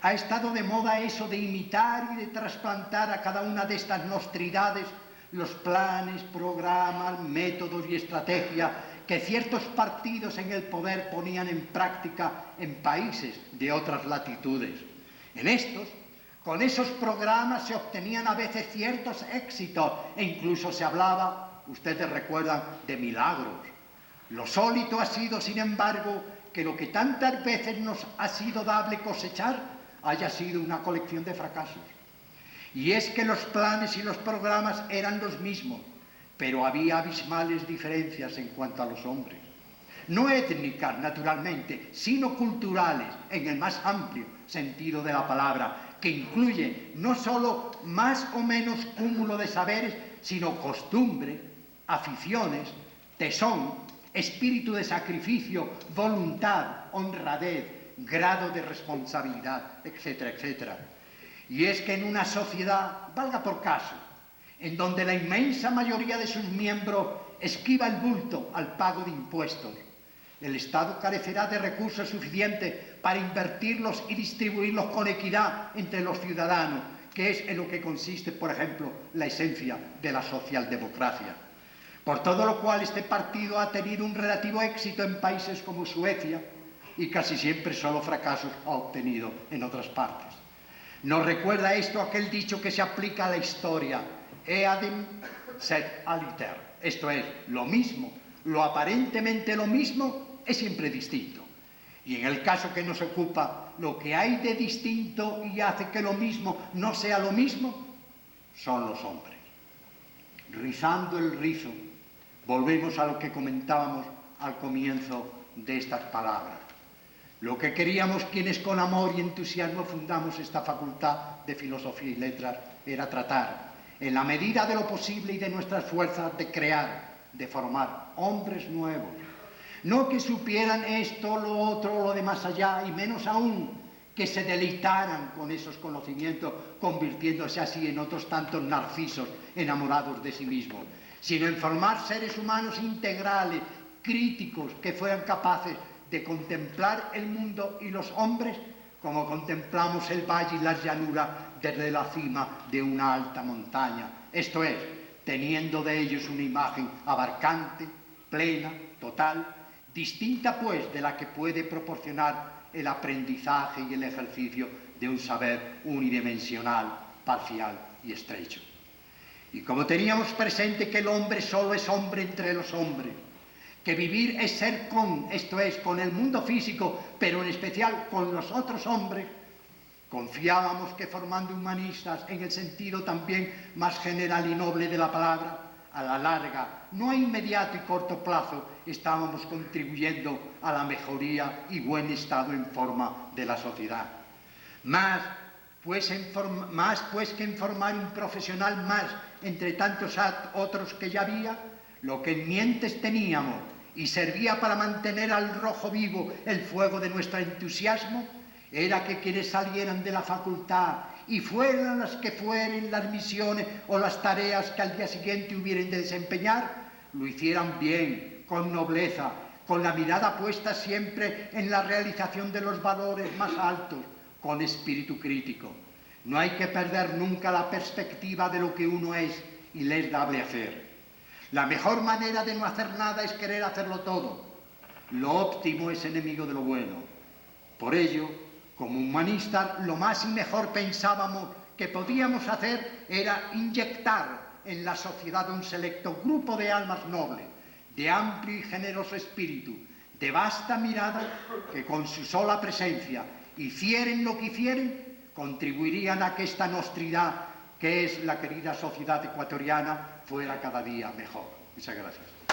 Speaker 6: ha estado de moda eso de imitar y de trasplantar a cada una de estas nostridades los planes, programas, métodos y estrategias que ciertos partidos en el poder ponían en práctica en países de otras latitudes. En estos, con esos programas se obtenían a veces ciertos éxitos e incluso se hablaba, ustedes recuerdan, de milagros. Lo sólido ha sido, sin embargo, que lo que tantas veces nos ha sido dable cosechar haya sido una colección de fracasos. Y es que los planes y los programas eran los mismos, pero había abismales diferencias en cuanto a los hombres. No étnicas, naturalmente, sino culturales, en el más amplio sentido de la palabra, que incluye no solo más o menos cúmulo de saberes, sino costumbre, aficiones, tesón, espíritu de sacrificio, voluntad, honradez, grado de responsabilidad, etcétera, etcétera. Y es que en una sociedad, valga por caso, en donde la inmensa mayoría de sus miembros esquiva el bulto al pago de impuestos, el Estado carecerá de recursos suficientes para invertirlos y distribuirlos con equidad entre los ciudadanos, que es en lo que consiste, por ejemplo, la esencia de la socialdemocracia. Por todo lo cual este partido ha tenido un relativo éxito en países como Suecia y casi siempre solo fracasos ha obtenido en otras partes. Nos recuerda esto aquel dicho que se aplica a la historia, eadem sed aliter, esto es, lo mismo, lo aparentemente lo mismo es siempre distinto. Y en el caso que nos ocupa, lo que hay de distinto y hace que lo mismo no sea lo mismo, son los hombres. Rizando el rizo, volvemos a lo que comentábamos al comienzo de estas palabras. Lo que queríamos quienes con amor y entusiasmo fundamos esta Facultad de Filosofía y Letras era tratar, en la medida de lo posible y de nuestras fuerzas, de crear, de formar hombres nuevos. No que supieran esto, lo otro, lo de más allá, y menos aún que se deleitaran con esos conocimientos, convirtiéndose así en otros tantos narcisos enamorados de sí mismos, sino en formar seres humanos integrales, críticos, que fueran capaces de contemplar el mundo y los hombres como contemplamos el valle y las llanuras desde la cima de una alta montaña. Esto es, teniendo de ellos una imagen abarcante, plena, total, distinta pues de la que puede proporcionar el aprendizaje y el ejercicio de un saber unidimensional, parcial y estrecho. Y como teníamos presente que el hombre solo es hombre entre los hombres, que vivir es ser con, esto es, con el mundo físico, pero en especial con los otros hombres, confiábamos que formando humanistas en el sentido también más general y noble de la palabra, a la larga, no a inmediato y corto plazo, estábamos contribuyendo a la mejoría y buen estado en forma de la sociedad. Más pues que en formar un profesional más entre tantos otros que ya había, lo que en mientes teníamos y servía para mantener al rojo vivo el fuego de nuestro entusiasmo, era que quienes salieran de la facultad y fueran las que fueren las misiones o las tareas que al día siguiente hubieran de desempeñar, lo hicieran bien, con nobleza, con la mirada puesta siempre en la realización de los valores más altos, con espíritu crítico. No hay que perder nunca la perspectiva de lo que uno es y le es dable hacer. La mejor manera de no hacer nada es querer hacerlo todo. Lo óptimo es enemigo de lo bueno. Por ello, como humanistas, lo más y mejor pensábamos que podíamos hacer era inyectar en la sociedad un selecto grupo de almas nobles, de amplio y generoso espíritu, de vasta mirada, que con su sola presencia, hicieren lo que hicieren, contribuirían a que esta nostridad, que es la querida sociedad ecuatoriana, fuera cada día mejor. Muchas gracias.